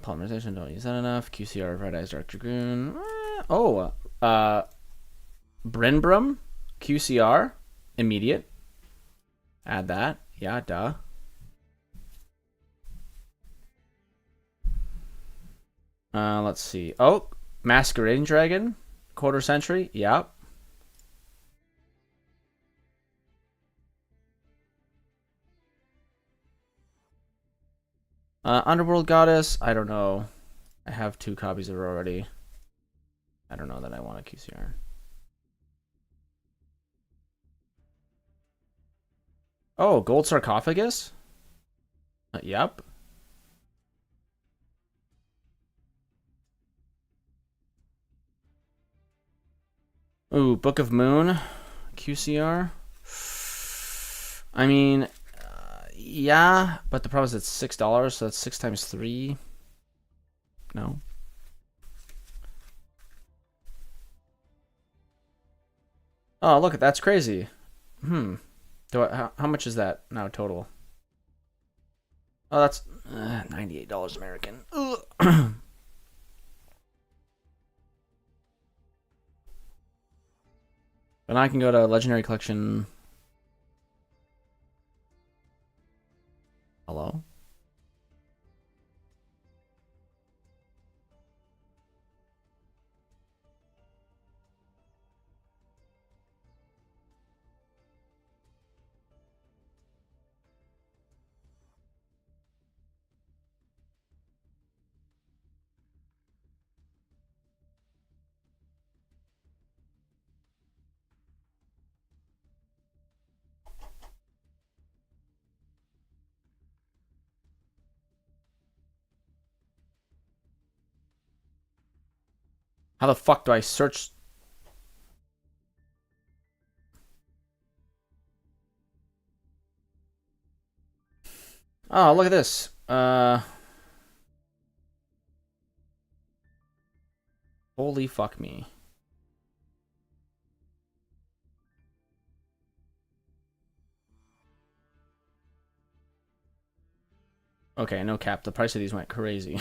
Polymerization, don't use that enough. QCR, Red Eyes, Dark Dragoon. Brinbrum, QCR, immediate. Add that. Yeah, duh. Let's see. Oh, Masquerading Dragon, quarter century. Yep. Underworld Goddess. I don't know. I have 2 copies of her already. I don't know that I want a QCR. Oh, Gold Sarcophagus? Yep. Ooh, Book of Moon. QCR. I mean, yeah, but the problem is it's $6, so that's 6 times 3. No. Oh, look, that's crazy. How much is that now total? Oh, that's $98 American. But I can go to Legendary Collection. Hello? How the fuck do I search? Oh, look at this. Holy fuck me. Okay, no cap. The price of these went crazy.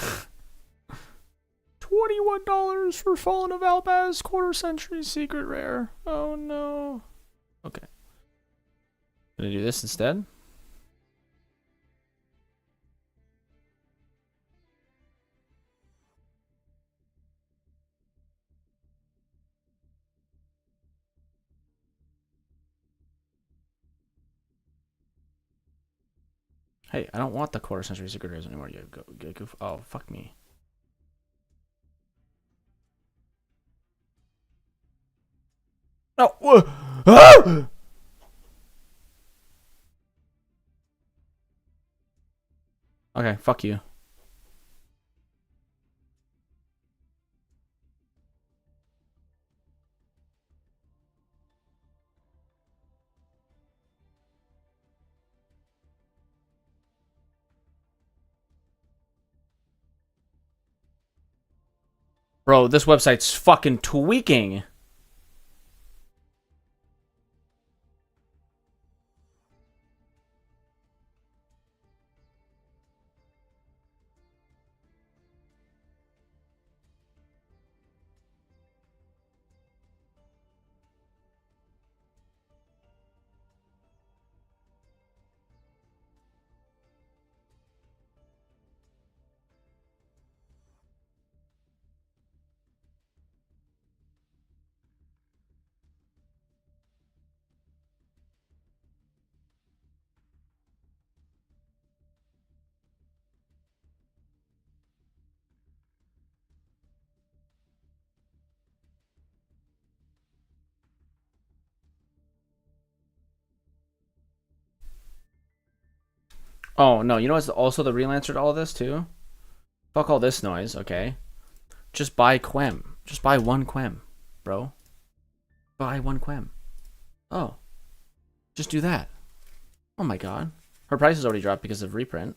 $21 for Fallen of Albaz, quarter century secret rare. Oh no. Okay. Gonna do this instead. Hey, I don't want the quarter century secret rares anymore. You go goof. Oh, fuck me. Oh, ah! Okay, fuck you. Bro, this website's fucking tweaking. Oh, no. You know what's also the real answer to all this, too? Fuck all this noise, okay? Just buy Quem. Just buy one Quem, bro. Buy one Quem. Oh. Just do that. Oh my god. Her price has already dropped because of reprint.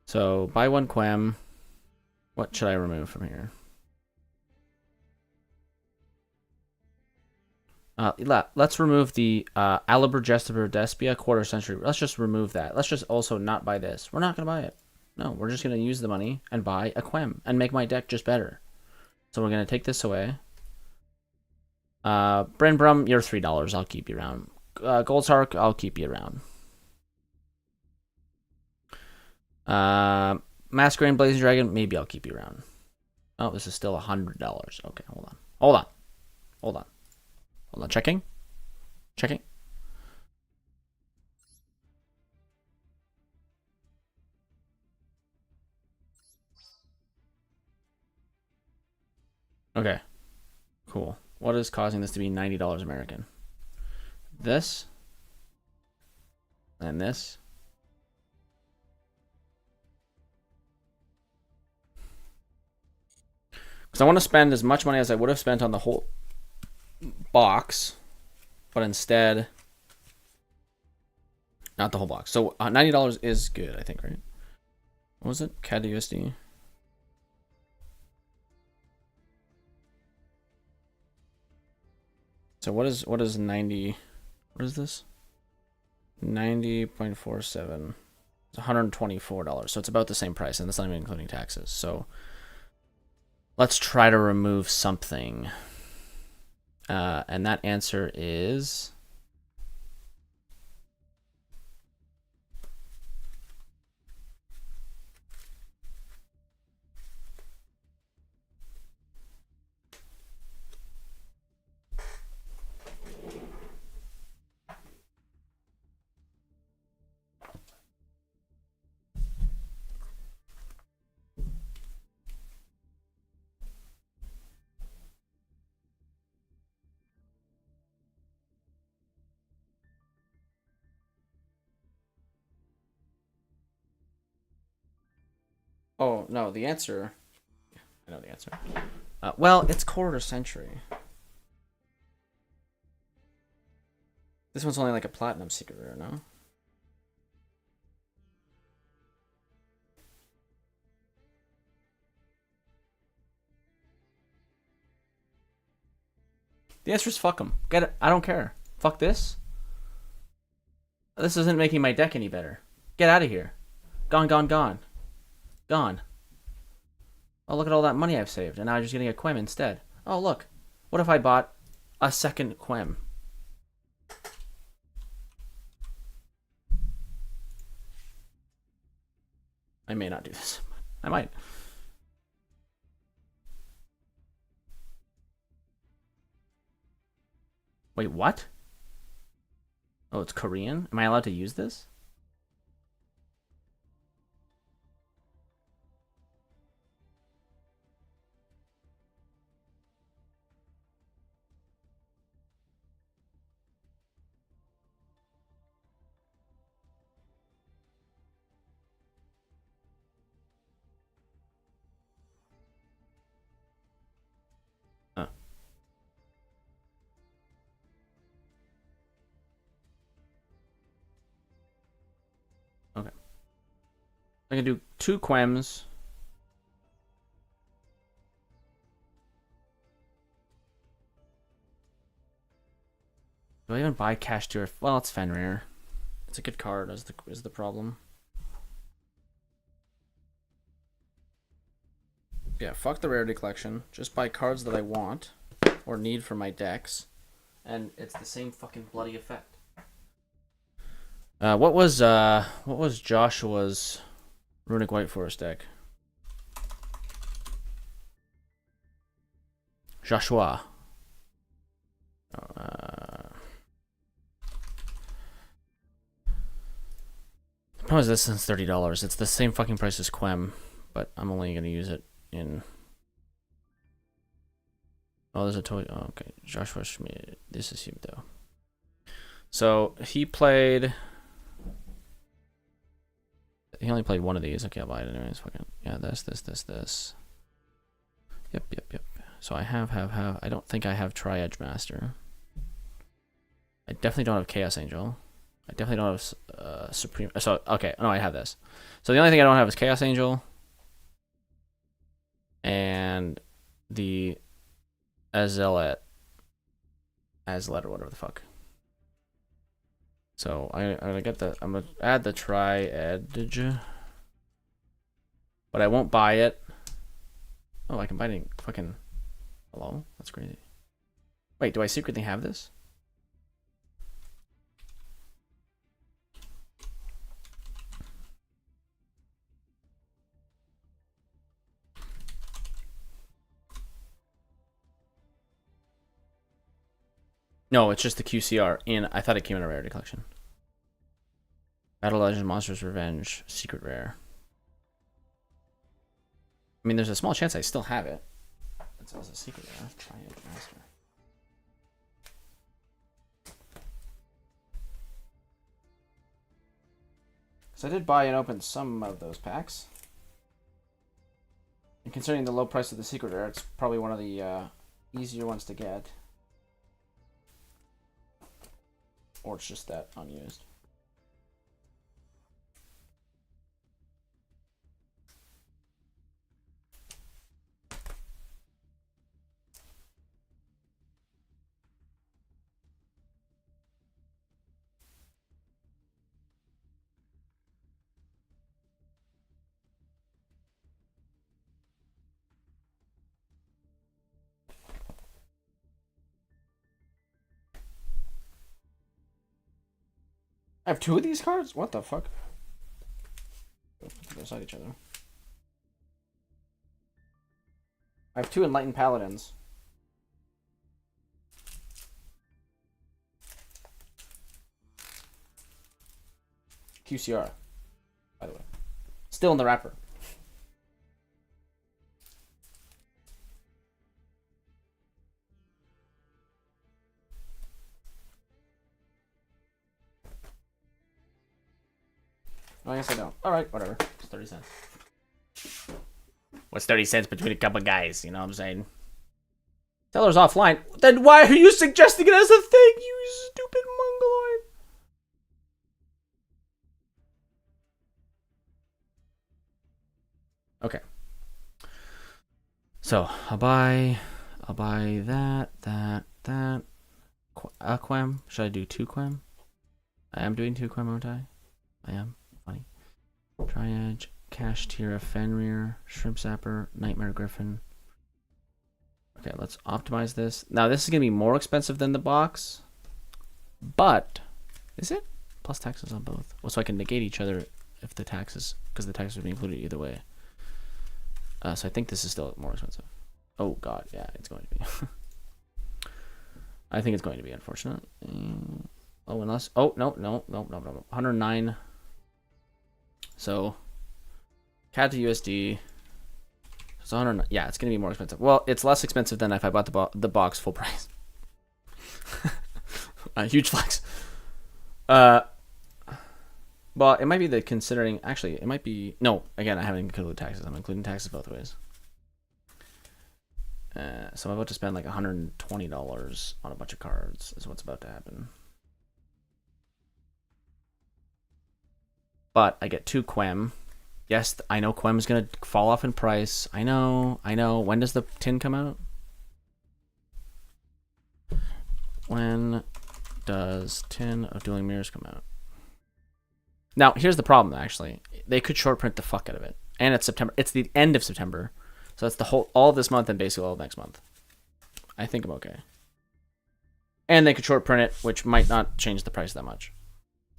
So, buy one Quem. What should I remove from here? Let's remove the Alibur Jestiper Despia quarter century. Let's just remove that. Let's just also not buy this. We're not going to buy it. No, we're just going to use the money and buy a Quem and make my deck just better. So we're going to take this away. Bryn Brum, you're $3. I'll keep you around. Goldsark, I'll keep you around. Masquerade Blazing Dragon, maybe I'll keep you around. Oh, this is still $100. Okay, hold on. Hold on. Hold on. Hold on. Checking. Checking. Okay. Cool. What is causing this to be $90 American? This. And this. Because I want to spend as much money as I would have spent on the whole box, but instead, not the whole box. So $90 is good, I think, right? What was it? CAD USD. So what is 90? What is this? 90.47. It's $124. So it's about the same price, and that's not even including taxes. So let's try to remove something. And that answer is oh, no, the answer. I know the answer. Well, it's quarter century. This one's only like a platinum secret rare, no? The answer is fuck them. Get it? I don't care. Fuck this. This isn't making my deck any better. Get out of here. Gone, gone, gone. Gone. Oh, look at all that money I've saved, and now I'm just getting a Quem instead. Oh, look. What if I bought a second Quem? I may not do this. I might. Wait, what? Oh, it's Korean? Am I allowed to use this? Okay. I can do 2 Quems. Do I even buy Cash Tier? Well, it's Fenrir. It's a good card, is the problem. Yeah, fuck the rarity collection. Just buy cards that I want or need for my decks, and it's the same fucking bloody effect. What was Joshua's Runic White Forest deck? Joshua. The problem is this is $30. It's the same fucking price as Quem, but I'm only gonna use it in. Oh, there's a toy. Oh, okay, Joshua Schmidt. This is him though. So he played. he only played one of these. Okay, I'll buy it anyways. Fucking yeah, this. Yep. So I have. I don't think I have Tri-Edge Master. I definitely don't have Chaos Angel. I definitely don't have Supreme. So okay, no, I have this. So the only thing I don't have is Chaos Angel and the Azelet or whatever the fuck. So I'm gonna add the Tri-Edge, but I won't buy it. Oh, I can buy it in fucking. Hello? That's crazy. Wait, do I secretly have this? No, it's just the QCR. I thought it came in a rarity collection. Battle Legend Monsters Revenge Secret Rare. I mean, there's a small chance I still have it. It's also a secret rare. Tri-Edge Master. So I did buy and open some of those packs. And considering the low price of the secret rare, it's probably one of the easier ones to get. Or it's just that unused. I have two of these cards? What the fuck? Put them beside each other. I have two Enlightened Paladins. QCR, by the way. Still in the wrapper. I guess I don't. Alright, whatever. It's 30 cents. What's 30 cents between a couple guys? You know what I'm saying? Seller's offline. Then why are you suggesting it as a thing, you stupid mongoloid? Okay. So, I'll buy that. A Quem. Should I do 2 Quem? I am doing 2 Quem, aren't I? I am. Funny. Tri-Edge, Cash Tira, Fenrir, Shrimp Zapper, Nightmare Griffin. Okay, let's optimize this. Now, this is going to be more expensive than the box. But, is it? Plus taxes on both. Well, so I can negate each other if the taxes, because the taxes would be included either way. So I think this is still more expensive. Oh, God. Yeah, it's going to be. I think it's going to be, unfortunate. Oh, unless... Oh, no. 109. So, CAD to USD. So 109. Yeah, it's going to be more expensive. Well, it's less expensive than if I bought the box full price. Huge flex. Well, it might be the considering... Actually, it might be... No, again, I haven't included taxes. I'm including taxes both ways. So I'm about to spend like $120 on a bunch of cards is what's about to happen. But I get 2 Quem. Yes, I know Quem is going to fall off in price. I know. When does the tin come out? When does Tin of Dueling Mirrors come out? Now, here's the problem, actually. They could short print the fuck out of it. And it's September. It's the end of September. So that's all of this month and basically all of next month. I think I'm okay. And they could short print it, which might not change the price that much.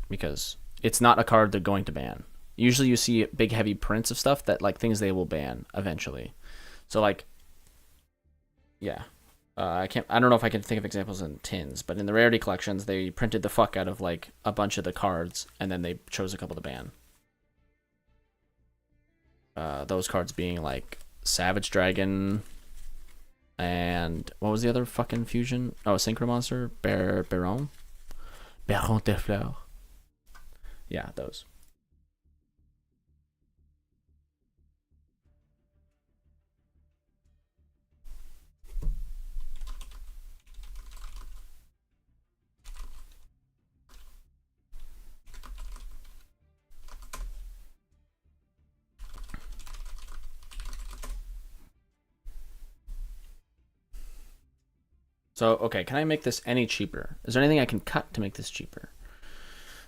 Because it's not a card they're going to ban. Usually you see big heavy prints of stuff that like things they will ban eventually. So like, yeah. I don't know if I can think of examples in tins, but in the rarity collections, they printed the fuck out of like a bunch of the cards and then they chose a couple to ban. Those cards being like Savage Dragon, and what was the other fucking fusion? Oh, Synchro Monster, Baron de Fleur. Yeah, those. So, okay, can I make this any cheaper? Is there anything I can cut to make this cheaper?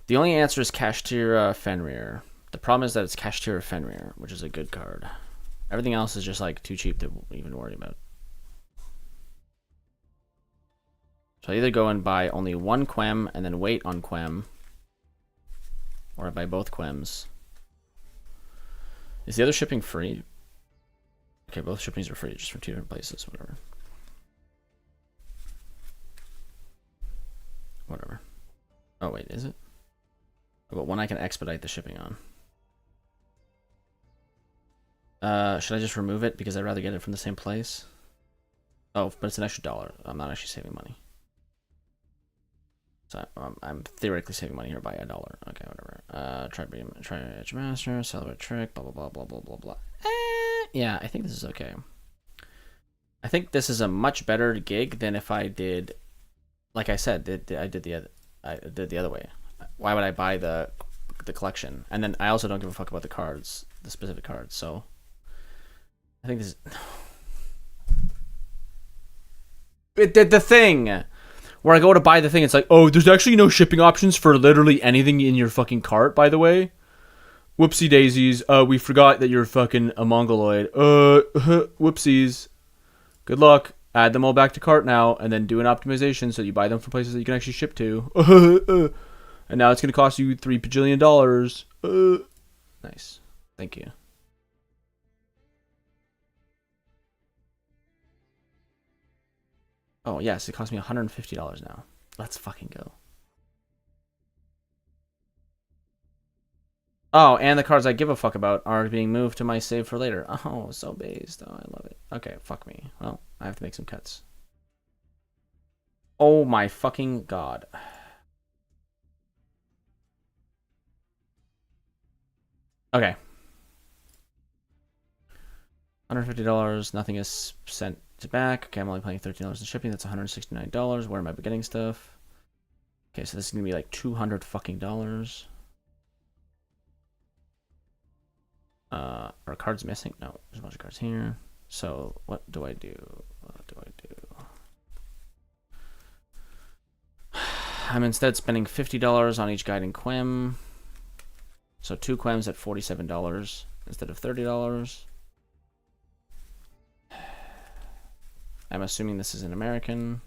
The only answer is Kashtira Fenrir. The problem is that it's Kashtira Fenrir, which is a good card. Everything else is just like too cheap to even worry about. So I either go and buy only one Quem and then wait on Quem, or I buy both Quems. Is the other shipping free? Okay, both shippings are free, just from 2 different places, whatever. Whatever. Oh wait, is it? Oh, but one I can expedite the shipping on. Should I just remove it because I'd rather get it from the same place? Oh, but it's an extra $1. I'm not actually saving money. So I'm theoretically saving money here by $1. Okay, whatever. Try Edge Master, Celebrate Trick, blah blah blah blah blah blah blah. Yeah, I think this is okay. I think this is a much better gig than if I did, like I said, I did the other way. Why would I buy the collection? And then I also don't give a fuck about the cards, the specific cards. So I think this is the thing where I go to buy the thing. It's like, oh, there's actually no shipping options for literally anything in your fucking cart, by the way. Whoopsie daisies. We forgot that you're fucking a mongoloid. Whoopsies. Good luck. Add them all back to cart now, and then do an optimization so you buy them from places that you can actually ship to. And now it's going to cost you $3 bajillion. Nice. Thank you. Oh, yes, it cost me $150 now. Let's fucking go. Oh, and the cards I give a fuck about are being moved to my save for later. Oh, so based. Oh, I love it. Okay, fuck me. Well, I have to make some cuts. Oh my fucking god. Okay. $150. Nothing is sent back. Okay, I'm only paying $13 in shipping. That's $169. Where am I getting stuff? Okay, so this is gonna be like $200 fucking dollars. Are cards missing? No, there's a bunch of cards here. So what do I do? What do I do? I'm instead spending $50 on each guiding Quem. So 2 Quems at $47 instead of $30. I'm assuming this is an American.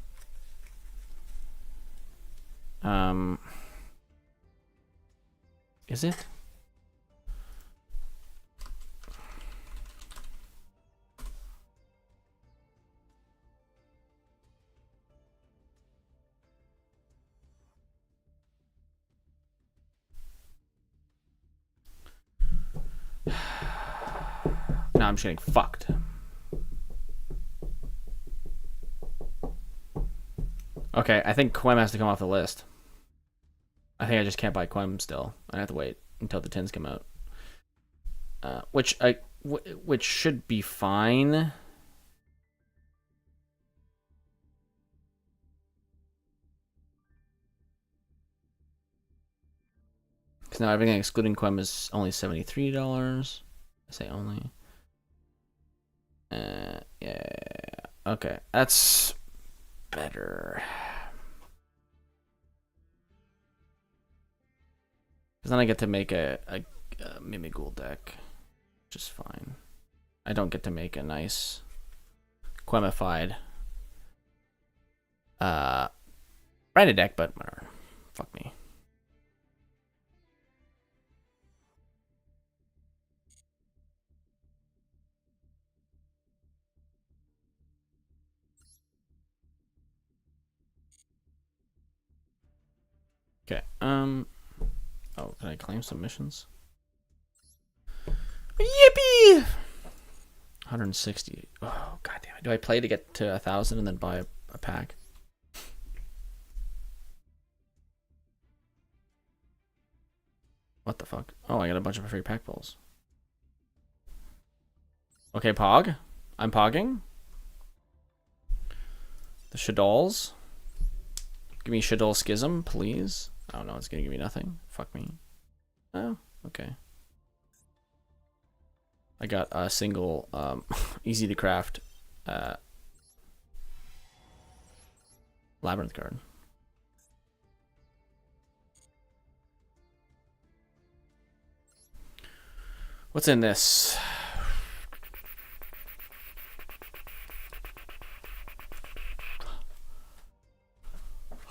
Is it? No, I'm just getting fucked. Okay, I think Quem has to come off the list. I think I just can't buy Quem still. I have to wait until the tins come out. Which should be fine. Because now everything excluding Quem is only $73. I say only. Yeah. Okay, that's better. Because then I get to make a Mimighoul deck, which is fine. I don't get to make a nice Quemified branded deck, but whatever. Fuck me. Okay. Oh, can I claim submissions? Yippee! 160. Oh, goddamn it. Do I play to get to 1,000 and then buy a pack? What the fuck? Oh, I got a bunch of free pack pulls. Okay, Pog. I'm pogging. The Shaddoll's. Give me Shaddoll Schism, please. Oh no, it's gonna give me nothing. Fuck me. Oh, okay. I got a single easy to craft Labyrinth card. What's in this?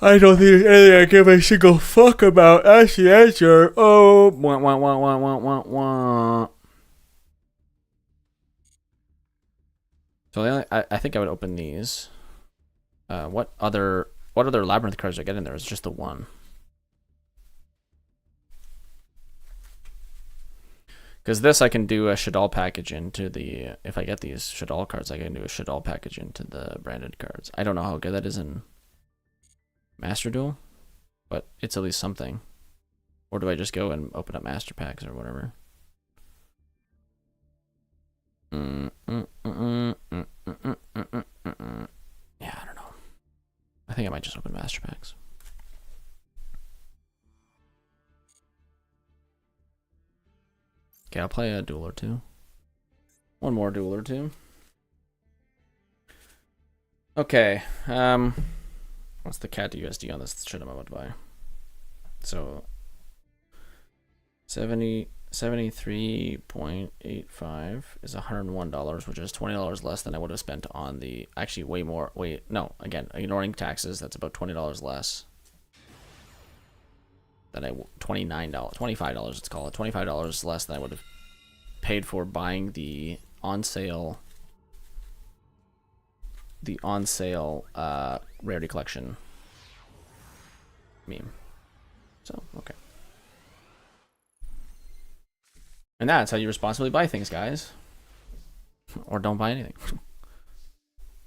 I don't think there's anything I give a single fuck about. That's the answer. Oh, wah, wah, wah, wah, wah, wah, wah. So the only, I think I would open these. What other Labyrinth cards I get in there? It's just the one. Because this I can do a Shaddoll package into the... If I get these Shaddoll cards, I can do a Shaddoll package into the branded cards. I don't know how good that is in Master Duel, but it's at least something. Or do I just go and open up Master Packs or whatever? Yeah, I don't know. I think I might just open Master Packs. Okay, I'll play a duel or two. One more duel or two. Okay, what's the CAD to USD on this shit I'm about to buy? So 73.85 is $101, which is $20 less than I would have spent on the... Actually, way more. Wait, no, again, ignoring taxes, that's about $20 less than $29, $25, let's call it. $25 less than I would have paid for buying the on sale Rarity Collection meme. So, okay. And that's how you responsibly buy things, guys. Or don't buy anything.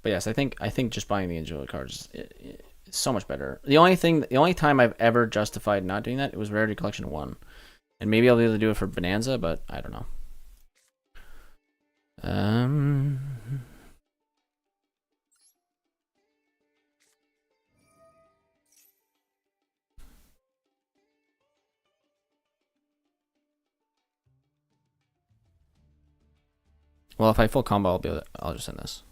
But yes, I think just buying the individual cards is so much better. The only time I've ever justified not doing that, it was Rarity Collection 1. And maybe I'll be able to do it for Bonanza, but I don't know. Well, if I full combo, I'll just send this.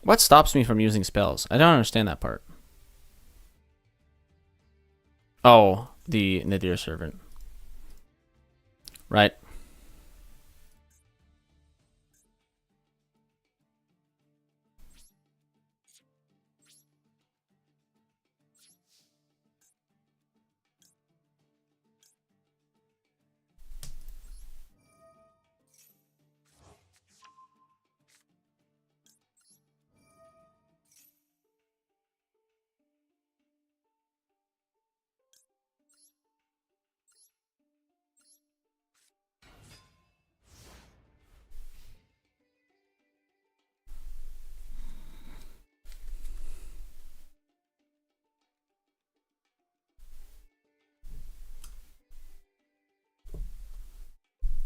What stops me from using spells? I don't understand that part. Oh, the Nadir Servant. Right.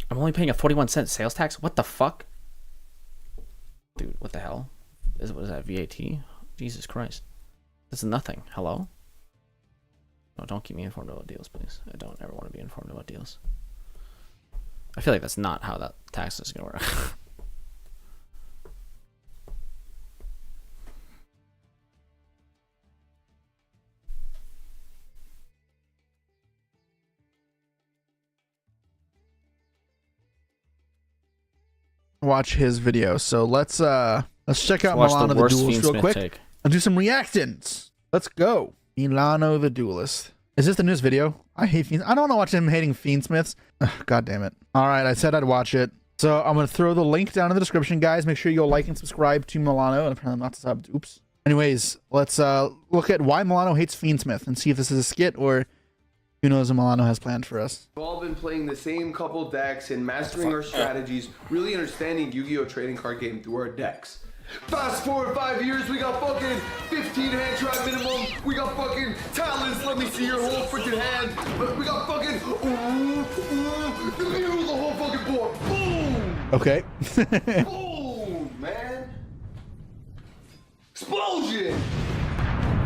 I'm only paying a 41-cent sales tax? What the fuck? Dude, what the hell? What is that, VAT? Jesus Christ. This is nothing. Hello? No, don't keep me informed about deals, please. I don't ever want to be informed about deals. I feel like that's not how that tax is going to work. Watch his video. So let's check out Watch Milano the worst Duelist real Fiendsmith quick take. and do some reactants. Let's go. Milano the Duelist. Is this the newest video? I hate Fiends. I don't want to watch him hating Fiendsmiths. Ugh, God damn it. All right, I said I'd watch it. So I'm going to throw the link down in the description, guys. Make sure you go like and subscribe to Milano. And apparently I'm not subbed. Oops. Anyways, let's look at why Milano hates Fiendsmith and see if this is a skit or Who knows what Milano has planned for us? We've all been playing the same couple decks and mastering our strategies, really understanding Yu-Gi-Oh! Trading card game through our decks. Fast forward 5 years, we got fucking 15 hand trap minimum. We got fucking talents. Let me see your whole freaking hand. We got fucking the view of the whole fucking board. Boom. Okay. Boom, man. Explosion.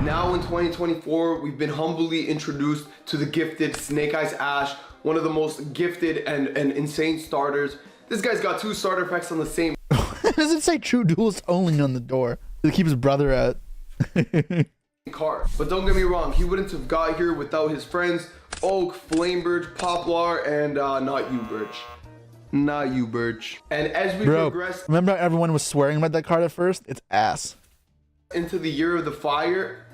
Now in 2024, we've been humbly introduced to the gifted Snake Eyes Ash, one of the most gifted and insane starters. This guy's got 2 starter effects on the same Does it say true duelist only on the door? To keep his brother out. card. But don't get me wrong, he wouldn't have got here without his friends Oak, Flamebirch, Poplar, and not you, Birch. Not you, Birch. And as we progress, remember how everyone was swearing about that card at first? It's ass. Into the Year of the Fire.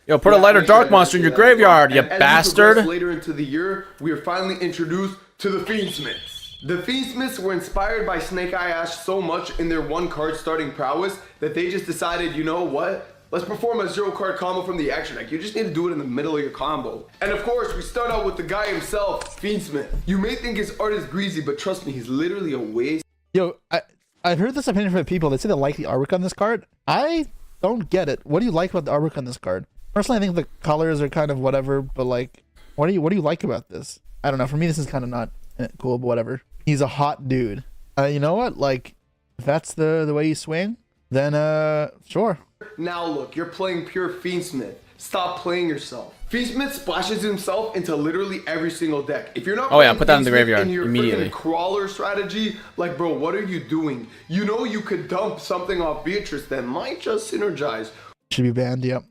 Yo, put a lighter dark monster in your graveyard, you bastard. Later into the year, we are finally introduced to the Fiendsmiths. The Fiendsmiths were inspired by Snake Eye Ash so much in their 1-card starting prowess that they just decided, you know what? Let's perform a 0-card combo from the extra deck. You just need to do it in the middle of your combo. And of course, we start out with the guy himself, Fiendsmith. You may think his art is greasy, but trust me, he's literally a waste. Yo, I've heard this opinion from people. They say they like the artwork on this card. I don't get it. What do you like about the artwork on this card? Personally, I think the colors are kind of whatever, but like, what do you like about this? I don't know. For me, this is kind of not cool, but whatever. He's a hot dude. You know what? Like, if that's the way you swing, then sure. Now look, you're playing pure Fiendsmith. Stop playing yourself. Fiendsmith splashes himself into literally every single deck. If you're not put that in the graveyard in your immediately. Crawler strategy, like bro, what are you doing? You know you could dump something off Beatrice that might just synergize. Should be banned, yep.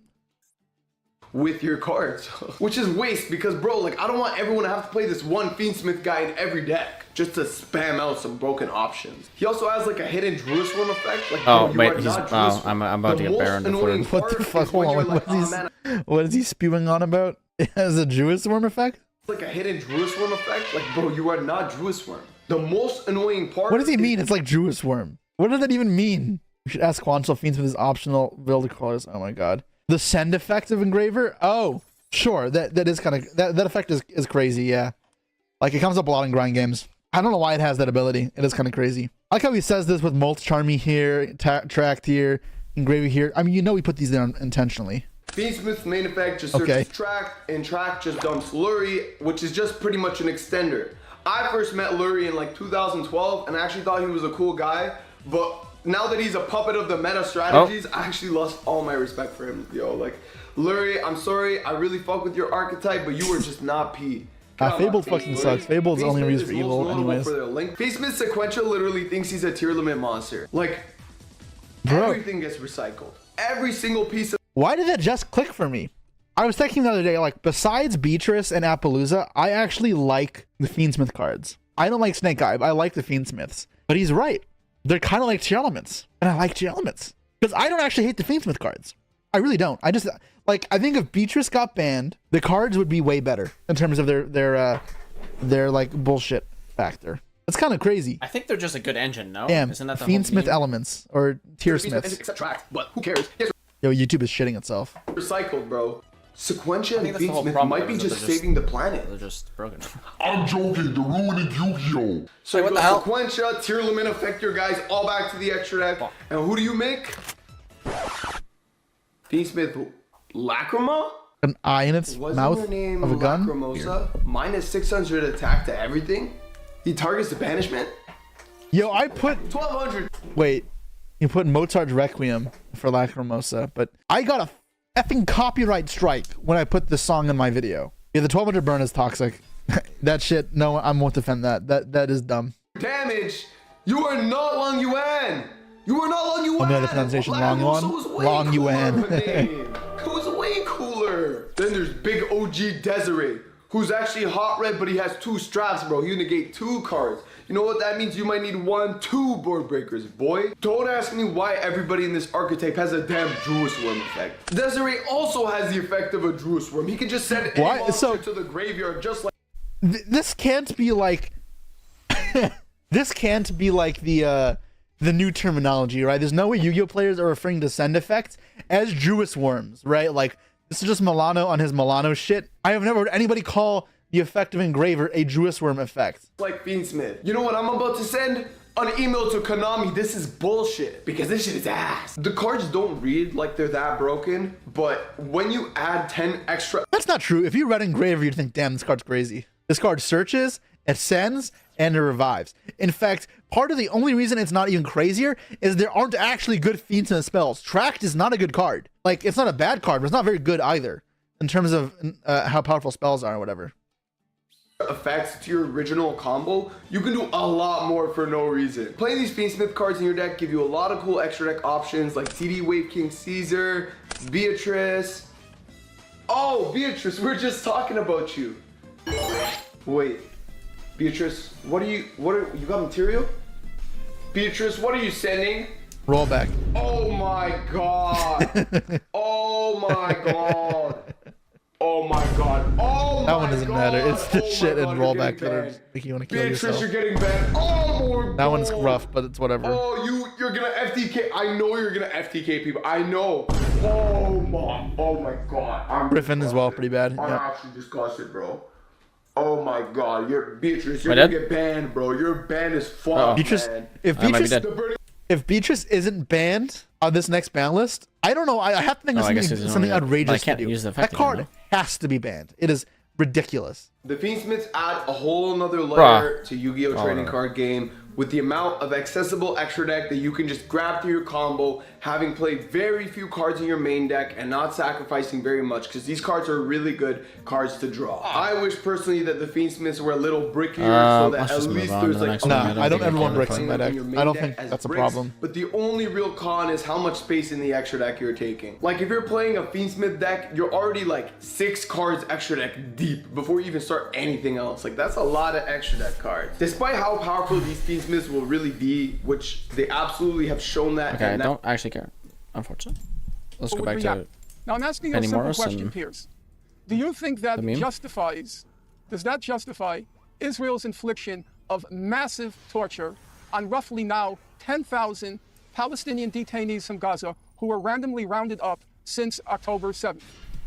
With your cards, which is waste because bro, like I don't want everyone to have to play this one Fiendsmith guy in every deck just to spam out some broken options. He also has like a hidden Jerusalem effect. Like, oh bro, wait, he's I'm about to get Baron footed. What the fuck? Hold on, what is he spewing on about? It has a Jerusalem effect? Like a hidden Jerusalem effect. Like bro, you are not Jerusalem. The most annoying part. What does he mean? It's like Jerusalem. What does that even mean? You should ask Quantial Fiends with his optional builder colors. Oh my god. The send effect of Engraver? Oh, sure. That is kind of that effect is crazy, yeah. Like it comes up a lot in grind games. I don't know why it has that ability. It is kind of crazy. I like how he says this with Molt Charmy here, Tract here, Engraver here. I mean, you know he put these there intentionally. Fiendsmith's main effect just searches Tract, and Tract just dumps Lurie, which is just pretty much an extender. I first met Lurie in like 2012 and I actually thought he was a cool guy, but now that he's a puppet of the meta strategies, I actually lost all my respect for him. Yo, like, Lurie, I'm sorry, I really fuck with your archetype, but you were just not P. Fabled fucking sucks. Fabled is only used for evil anyways. Fiendsmith Sequential literally thinks he's a tier limit monster. Like, bro, everything gets recycled. Every single piece of... Why did that just click for me? I was thinking the other day, like, besides Beatrice and Appaloosa, I actually like the Fiendsmith cards. I don't like Snake Eye, I like the Fiendsmiths. But he's right. They're kind of like tier elements, and I like tier elements because I don't actually hate the Fiendsmith cards. I really don't. I just like, I think if Beatrice got banned, the cards would be way better in terms of their like bullshit factor. It's kind of crazy. I think they're just a good engine, no? Damn, isn't that the Fiendsmith elements or tier smiths? Except Tract, but who cares? Yo, YouTube is shitting itself. Recycled, bro. Sequentia and Fiendsmith might be just saving the planet. They're just broken. I'm joking, they're ruining Yu-Gi-Oh! So what the hell? Sequentia, tier limit effect your guys all back to the extra deck. And who do you make? Fiendsmith Lacrima? An eye in its mouth name of a gun? Lacrimosa? Minus 600 attack to everything? He targets the banishment? Yo, I put 1200. Wait, you put Mozart's Requiem for Lacrimosa, but I got a effing copyright strike when I put this song in my video. Yeah, the 1200 burn is toxic. That shit, no, I won't defend that. That is dumb. Damage! You are not Long Yuan! You are not Long Yuan! Oh no, the pronunciation Long Yuan? Long Yuan. It was way cooler. Then there's Big OG Desiree, who's actually hot red, but he has 2 straps, bro. You negate 2 cards. You know what that means? You might need 2 board breakers, boy. Don't ask me why everybody in this archetype has a damn Jerusalem effect. Desiree also has the effect of a Jerusalem. He can just send any monster to the graveyard just like... This can't be like... This can't be like the new terminology, right? There's no way Yu-Gi-Oh players are referring to send effects as Jewess worms, right? Like, This is just Milano on his Milano shit. I have never heard anybody call the effective engraver a Jewess Worm effect. Like Fiendsmith. You know what I'm about to send? An email to Konami. This is bullshit because this shit is ass. The cards don't read like they're that broken, but when you add 10 extra... That's not true. If you read engraver, you'd think, damn, this card's crazy. This card searches, it sends, and it revives. In fact, part of the only reason it's not even crazier is there aren't actually good Fiendsmith spells. Tracked is not a good card. Like, it's not a bad card, but it's not very good either in terms of how powerful spells are or whatever. Effects to your original combo, you can do a lot more for no reason. Playing these Fiendsmith cards in your deck give you a lot of cool extra deck options like TD Wave King Caesar, Beatrice. Oh, Beatrice, we were just talking about you. Wait, Beatrice, you got material? Beatrice, what are you sending? Roll back. Oh my god. Oh my god. Oh my god. Oh my god. That one doesn't matter. It's the shit and rollback that are making you want to kill Beatrice, yourself. you're getting banned. Oh my That one's rough, but it's whatever. Oh, you're gonna FTK. I know you're gonna FTK people. I know. Oh my god. Griffin as well, pretty bad. I'm Yep. actually disgusted, bro. Oh my god. Beatrice, you're My gonna dad? get banned, bro. You're banned as fuck, Beatrice, man. if I might be Beatrice, dead. if Beatrice isn't banned on this next ban list, I don't know. I have to think of Oh, I guess something, it's something only- but I outrageous can't to do. use the That effect card anymore. has to be banned. It is ridiculous. The Fiendsmiths add a whole nother layer Bruh. to Yu-Gi-Oh! Trading no. card game with the amount of accessible extra deck that you can just grab through your combo, having played very few cards in your main deck and not sacrificing very much because these cards are really good cards to draw. I wish personally that the Fiendsmiths were a little brickier so that let's at just move least on to there's the like next a one. No, I don't I don't think ever I want can bricks find in my in deck. your main I don't deck think as that's a bricks, problem. But the only real con is how much space in the extra deck you're taking. Like if you're playing a Fiendsmith deck, you're already like 6 cards extra deck deep before you even start anything else. Like that's a lot of extra deck cards. Despite how powerful these Fiendsmiths will really be, which they absolutely have shown that. Okay, I and don't actually care, unfortunately. Let's go would back react. to Now I'm asking you a Penny simple Morris question, and Pierce. Do you think that the meme? does that justify Israel's infliction of massive torture on roughly now 10,000 Palestinian detainees from Gaza who were randomly rounded up since October 7th?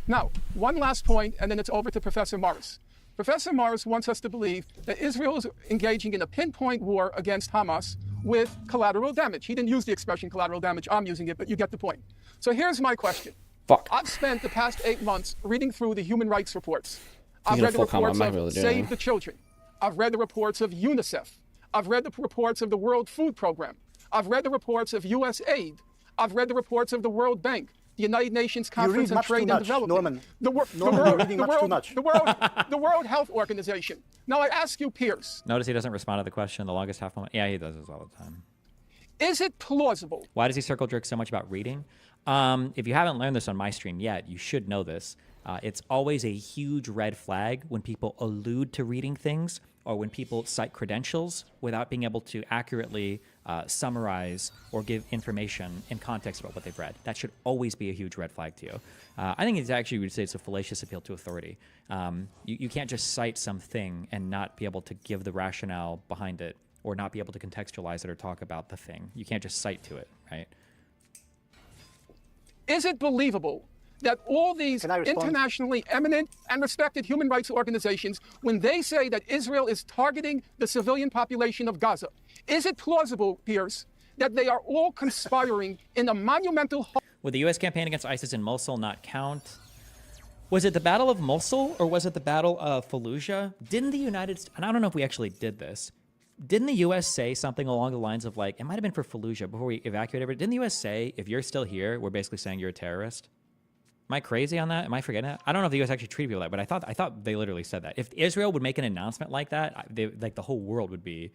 Now, one last point, and then it's over to Professor Morris. Professor Morris wants us to believe that Israel is engaging in a pinpoint war against Hamas with collateral damage. He didn't use the expression collateral damage. I'm using it, but you get the point. So here's my question. Fuck. I've spent the past 8 months reading through the human rights reports. You I've get a read the full comment, reports I'm not really of doing Save it. the Children. I've read the reports of UNICEF. I've read the reports of the World Food Program. I've read the reports of USAID. I've read the reports of the World Bank, the United Nations Conference on Trade and Development, Norman. the World Health Organization. Now I ask you, Pierce, Notice he doesn't respond to the question the longest half moment. Yeah, he does this all the time. is it plausible? Why does he circle jerk so much about reading? If you haven't learned this on my stream yet, you should know this. It's always a huge red flag when people allude to reading things or when people cite credentials without being able to accurately summarize or give information in context about what they've read. That should always be a huge red flag to you. I think it's actually, would say it's a fallacious appeal to authority. You can't just cite something and not be able to give the rationale behind it or not be able to contextualize it or talk about the thing. You can't just cite to it, right? Is it believable that all these internationally eminent and respected human rights organizations, when they say that Israel is targeting the civilian population of Gaza, is it plausible, Pierce, that they are all conspiring in a monumental... Would the U.S. campaign against ISIS in Mosul not count? Was it the Battle of Mosul or was it the Battle of Fallujah? Didn't the United States, and I don't know if we actually did this, didn't the U.S. say something along the lines of like, it might have been for Fallujah before we evacuated, but didn't the U.S. say, if you're still here, we're basically saying you're a terrorist? Am I crazy on that? Am I forgetting that? I don't know if the U.S. actually treated people like that, but I thought they literally said that. If Israel would make an announcement like that, the whole world would be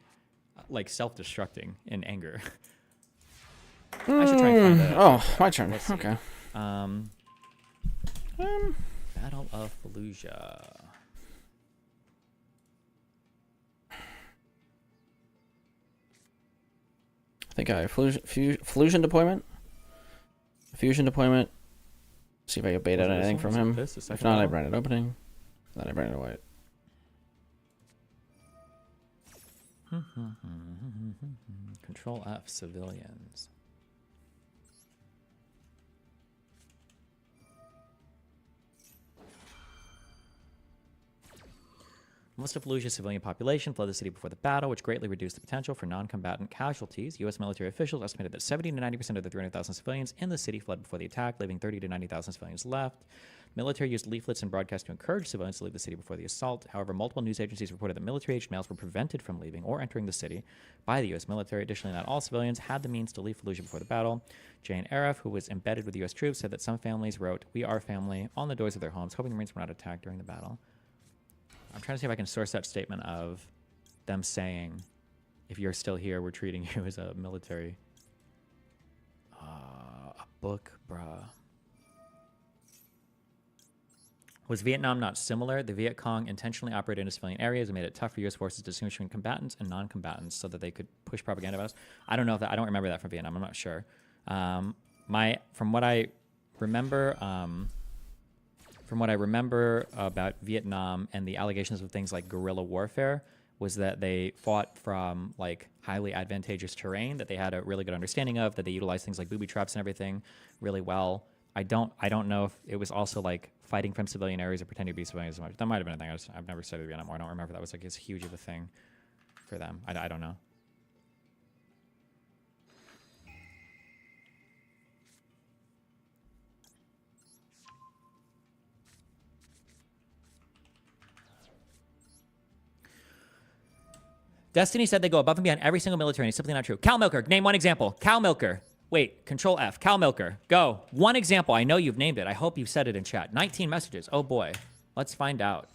like self-destructing in anger. I should try and find that. Oh, my turn. Okay. Battle of Fallujah. I think I fusion deployment. Fusion deployment. See if I get bait out anything from him. If not, I branded opening. Then I branded white. Control F, civilians. Most of Fallujah's civilian population fled the city before the battle, which greatly reduced the potential for non-combatant casualties. U.S. military officials estimated that 70 to 90% of the 300,000 civilians in the city fled before the attack, leaving 30 to 90,000 civilians left. Military used leaflets and broadcasts to encourage civilians to leave the city before the assault. However, multiple news agencies reported that military-aged males were prevented from leaving or entering the city by the U.S. military. Additionally, not all civilians had the means to leave Fallujah before the battle. Jane Aref, who was embedded with the U.S. troops, said that some families wrote, "We are family," on the doors of their homes, hoping the Marines were not attacked during the battle. I'm trying to see if I can source that statement of them saying, if you're still here, we're treating you as a military. A book, bruh. Was Vietnam not similar? The Viet Cong intentionally operated in civilian areas and made it tough for U.S. forces to distinguish between combatants and non-combatants so that they could push propaganda about us. I don't know if that, I don't remember that from Vietnam. I'm not sure. From what I remember about Vietnam and the allegations of things like guerrilla warfare was that they fought from like highly advantageous terrain that they had a really good understanding of, that they utilized things like booby traps and everything really well. I don't know if it was also like fighting from civilian areas or pretending to be civilians as much. That might have been a thing. I've never studied Vietnam War. I don't remember if that was like as huge of a thing for them. I don't know. Destiny said they go above and beyond every single military, and it's simply not true. Cow Milker, name one example. Cow Milker. Wait, Control F. Cow Milker. Go. One example. I know you've named it. I hope you've said it in chat. 19 messages. Oh boy. Let's find out.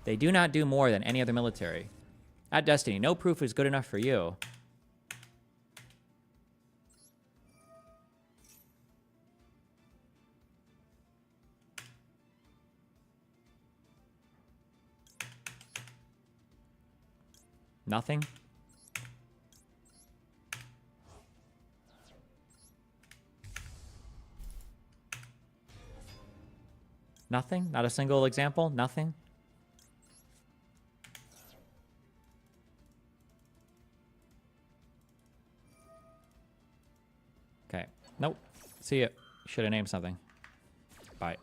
They do not do more than any other military. At Destiny, no proof is good enough for you. Nothing. Nothing? Not a single example? Nothing? Okay. Nope. See ya. Should have named something. Bye.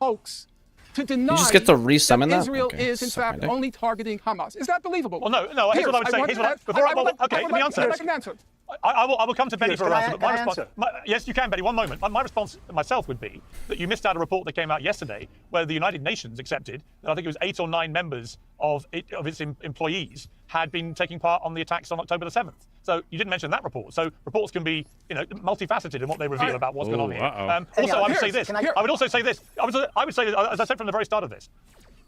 Hoax to deny You just get to resummon that? Israel Okay, is in fact summon it. only targeting Hamas. Is that believable? Well, no. Here's what I would say. Here's what okay, let me answer. Like an answer. I will come to Benny for a answer. But my response, answer? yes, you can, Benny. One moment. My response myself would be that you missed out a report that came out yesterday where the United Nations accepted that I think it was 8 or 9 members of its employees had been taking part on the attacks on October the 7th. So you didn't mention that report. So reports can be, multifaceted in what they reveal about what's going on here. Also, I would say this. I would also say this. I would say, as I said from the very start of this,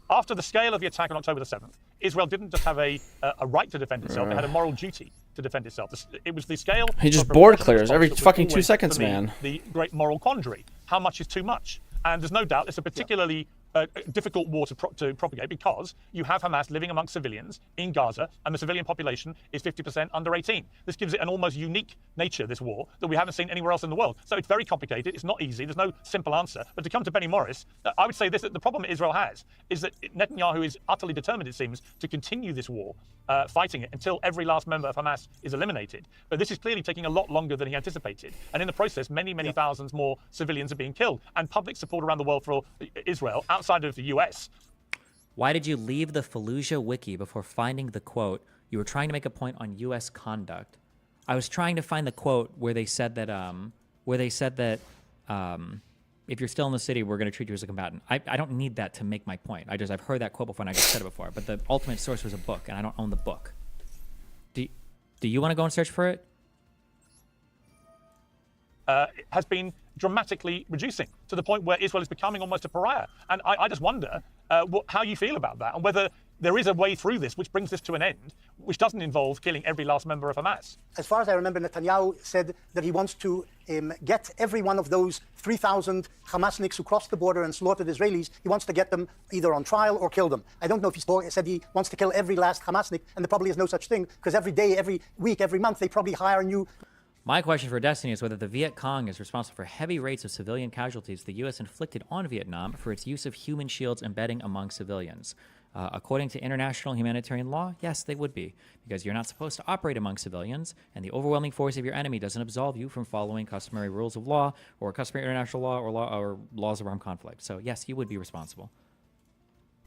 after the scale of the attack on October the 7th, Israel didn't just have a right to defend itself, it had a moral duty to defend itself. It was the scale. He just board clears every fucking 2 seconds, man. The great moral quandary. How much is too much? And there's no doubt it's a particularly difficult war to propagate because you have Hamas living amongst civilians in Gaza, and the civilian population is 50% under 18. This gives it an almost unique nature, this war, that we haven't seen anywhere else in the world. So it's very complicated. It's not easy. There's no simple answer. But to come to Benny Morris, I would say this, that the problem Israel has is that Netanyahu is utterly determined, it seems, to continue this war, fighting it until every last member of Hamas is eliminated. But this is clearly taking a lot longer than he anticipated. And in the process, many thousands more civilians are being killed. And public support around the world for Israel, outside of the US. Why did you leave the Fallujah wiki before finding the quote? You were trying to make a point on U.S. conduct. I was trying to find the quote where they said that if you're still in the city, we're going to treat you as a combatant. I don't need that to make my point. I've heard that quote before and I just said it before. But the ultimate source was a book, and I don't own the book. Do you want to go and search for it? Has been dramatically reducing to the point where Israel is becoming almost a pariah. And I just wonder how you feel about that and whether there is a way through this which brings this to an end, which doesn't involve killing every last member of Hamas. As far as I remember, Netanyahu said that he wants to get every one of those 3,000 Hamasniks who crossed the border and slaughtered Israelis, he wants to get them either on trial or kill them. I don't know if he said he wants to kill every last Hamasnik, and there probably is no such thing, because every day, every week, every month, they probably hire new... My question for Destiny is whether the Viet Cong is responsible for heavy rates of civilian casualties the U.S. inflicted on Vietnam for its use of human shields embedding among civilians. According to international humanitarian law, yes, they would be, because you're not supposed to operate among civilians, and the overwhelming force of your enemy doesn't absolve you from following customary rules of law or customary international law or laws of armed conflict. So yes, you would be responsible.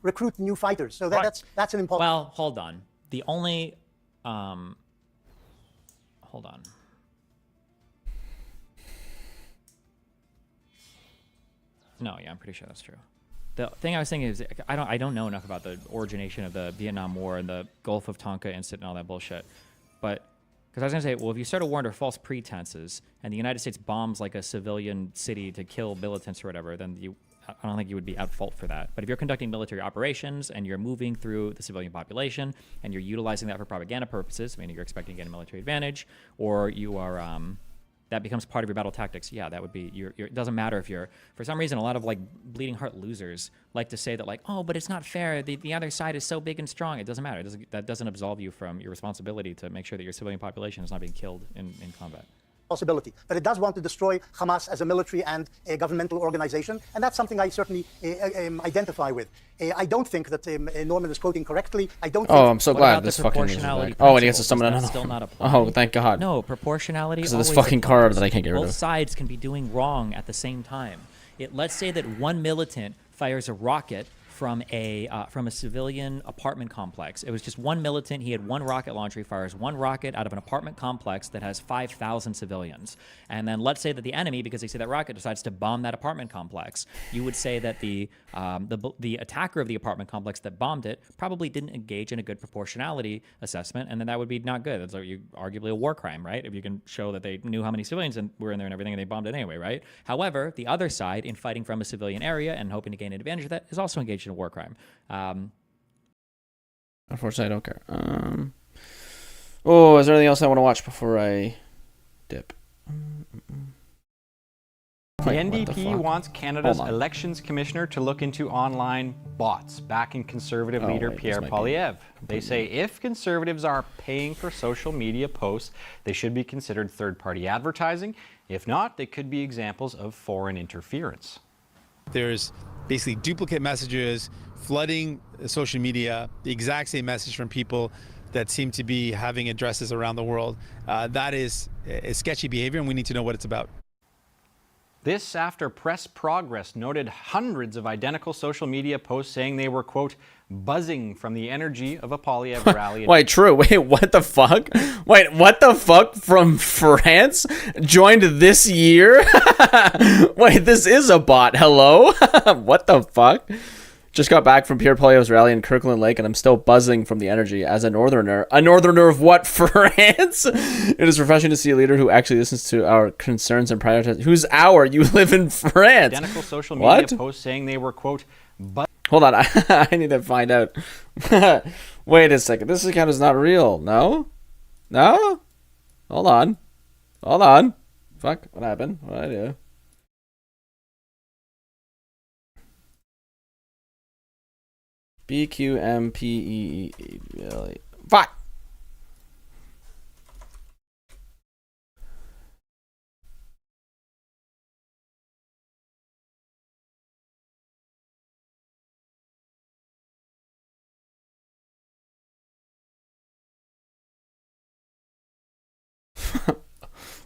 Recruit new fighters. So that's an important. Well, hold on. The only hold on. No, yeah, I'm pretty sure that's true. The thing I was saying is I don't know enough about the origination of the Vietnam War and the Gulf of Tonkin incident and all that bullshit. But because I was going to say, well, if you start a war under false pretenses and the United States bombs like a civilian city to kill militants or whatever, then I don't think you would be at fault for that. But if you're conducting military operations and you're moving through the civilian population and you're utilizing that for propaganda purposes, meaning you're expecting to get a military advantage, or you are that becomes part of your battle tactics, yeah, that would be it doesn't matter if you're, for some reason, a lot of like bleeding heart losers like to say that like, oh, but it's not fair, the other side is so big and strong. It doesn't matter. That doesn't absolve you from your responsibility to make sure that your civilian population is not being killed in combat. Possibility, but it does want to destroy Hamas as a military and a governmental organization, and that's something I certainly identify with. I don't think that Norman is quoting correctly. I don't. Oh, I'm so glad this fucking news is back. Oh, and he has to summon another. Still not apply? Oh, thank God. No, proportionality. Because of this fucking card that I can't get rid of. Both sides can be doing wrong at the same time. Let's say that one militant fires a rocket from a civilian apartment complex. It was just one militant. He had one rocket launcher. He fires one rocket out of an apartment complex that has 5,000 civilians. And then let's say that the enemy, because they see that rocket, decides to bomb that apartment complex. You would say that the attacker of the apartment complex that bombed it probably didn't engage in a good proportionality assessment, and then that would be not good. That's arguably a war crime, right? If you can show that they knew how many civilians were in there and everything, and they bombed it anyway, right? However, the other side, in fighting from a civilian area and hoping to gain an advantage of that, is also engaged in a war crime. Unfortunately, I don't care. Oh, is there anything else I want to watch before I dip? The NDP wants Canada's Elections Commissioner to look into online bots, backing Conservative leader Pierre Poilievre. They say if Conservatives are paying for social media posts, they should be considered third-party advertising. If not, they could be examples of foreign interference. There's basically duplicate messages flooding social media, the exact same message from people that seem to be having addresses around the world. That is sketchy behavior, and we need to know what it's about. This after Press Progress noted hundreds of identical social media posts saying they were, quote, buzzing from the energy of a Poilievre rally. Wait, true. Wait, what the fuck? Wait, what the fuck from France joined this year? Wait, this is a bot. Hello? What the fuck? Just got back from Pierre Poilievre's rally in Kirkland Lake, and I'm still buzzing from the energy as a northerner. A northerner of what? France? It is refreshing to see a leader who actually listens to our concerns and prioritizes. Who's our? You live in France. Identical social media posts saying they were, quote, hold on. I need to find out. Wait a second. This account is not real. No? No? Hold on. Hold on. Fuck. What happened? What did I do? BQMPE. Fuck.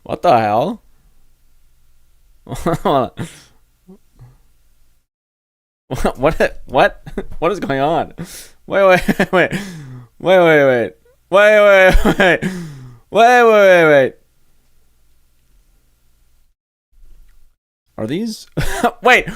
What the hell? What is going on? Wait. Are these? Wait.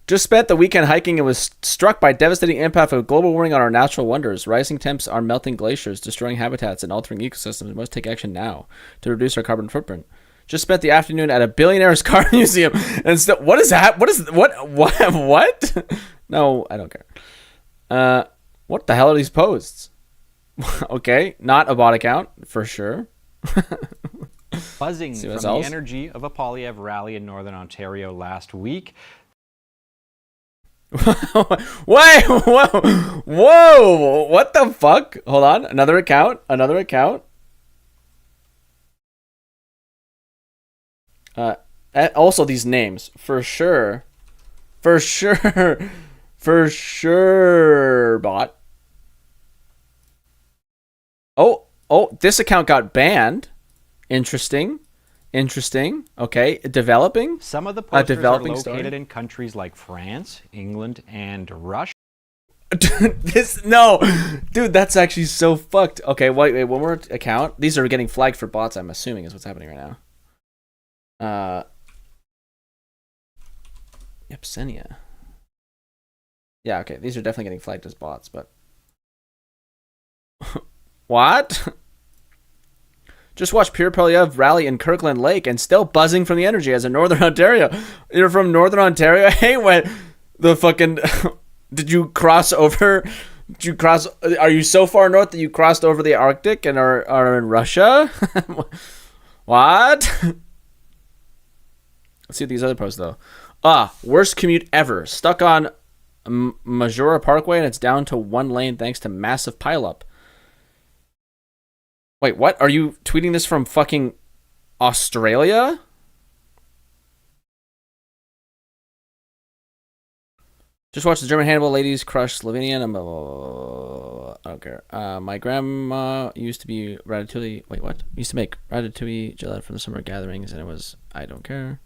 Just spent the weekend hiking and was struck by devastating impact of global warming on our natural wonders. Rising temps are melting glaciers, destroying habitats, and altering ecosystems. We must take action now to reduce our carbon footprint. Just spent the afternoon at a billionaire's car museum, and still, what is that? What? No, I don't care. What the hell are these posts? Okay, not a bot account for sure. Buzzing from the energy of a Poilievre rally in Northern Ontario last week. Wait, whoa, what the fuck? Hold on, another account. Also these names, for sure. For sure, bot. Oh, this account got banned. Interesting. Okay, developing. Some of the posters developing are located story. in countries like France, England, and Russia. No, dude, that's actually so fucked. Okay, wait, one more account. These are getting flagged for bots, I'm assuming is what's happening right now. Yepsenia. Yeah, okay, these are definitely getting flagged as bots, but what? Just watch Pierre Poilievre rally in Kirkland Lake and still buzzing from the energy as a Northern Ontario. You're from Northern Ontario? Hey, when the fucking did you cross over? Did you cross? Are you so far north that you crossed over the Arctic and are in Russia? What? Let's see these other posts though. Worst commute ever. Stuck on Majora Parkway and it's down to 1 lane thanks to massive pileup. Wait, what? Are you tweeting this from fucking Australia? Just watch the German Hannibal ladies crush Slovenian. I don't care. My grandma used to be Ratatouille. Wait, what? Used to make Ratatouille Gillette from the summer gatherings, and it was I don't care.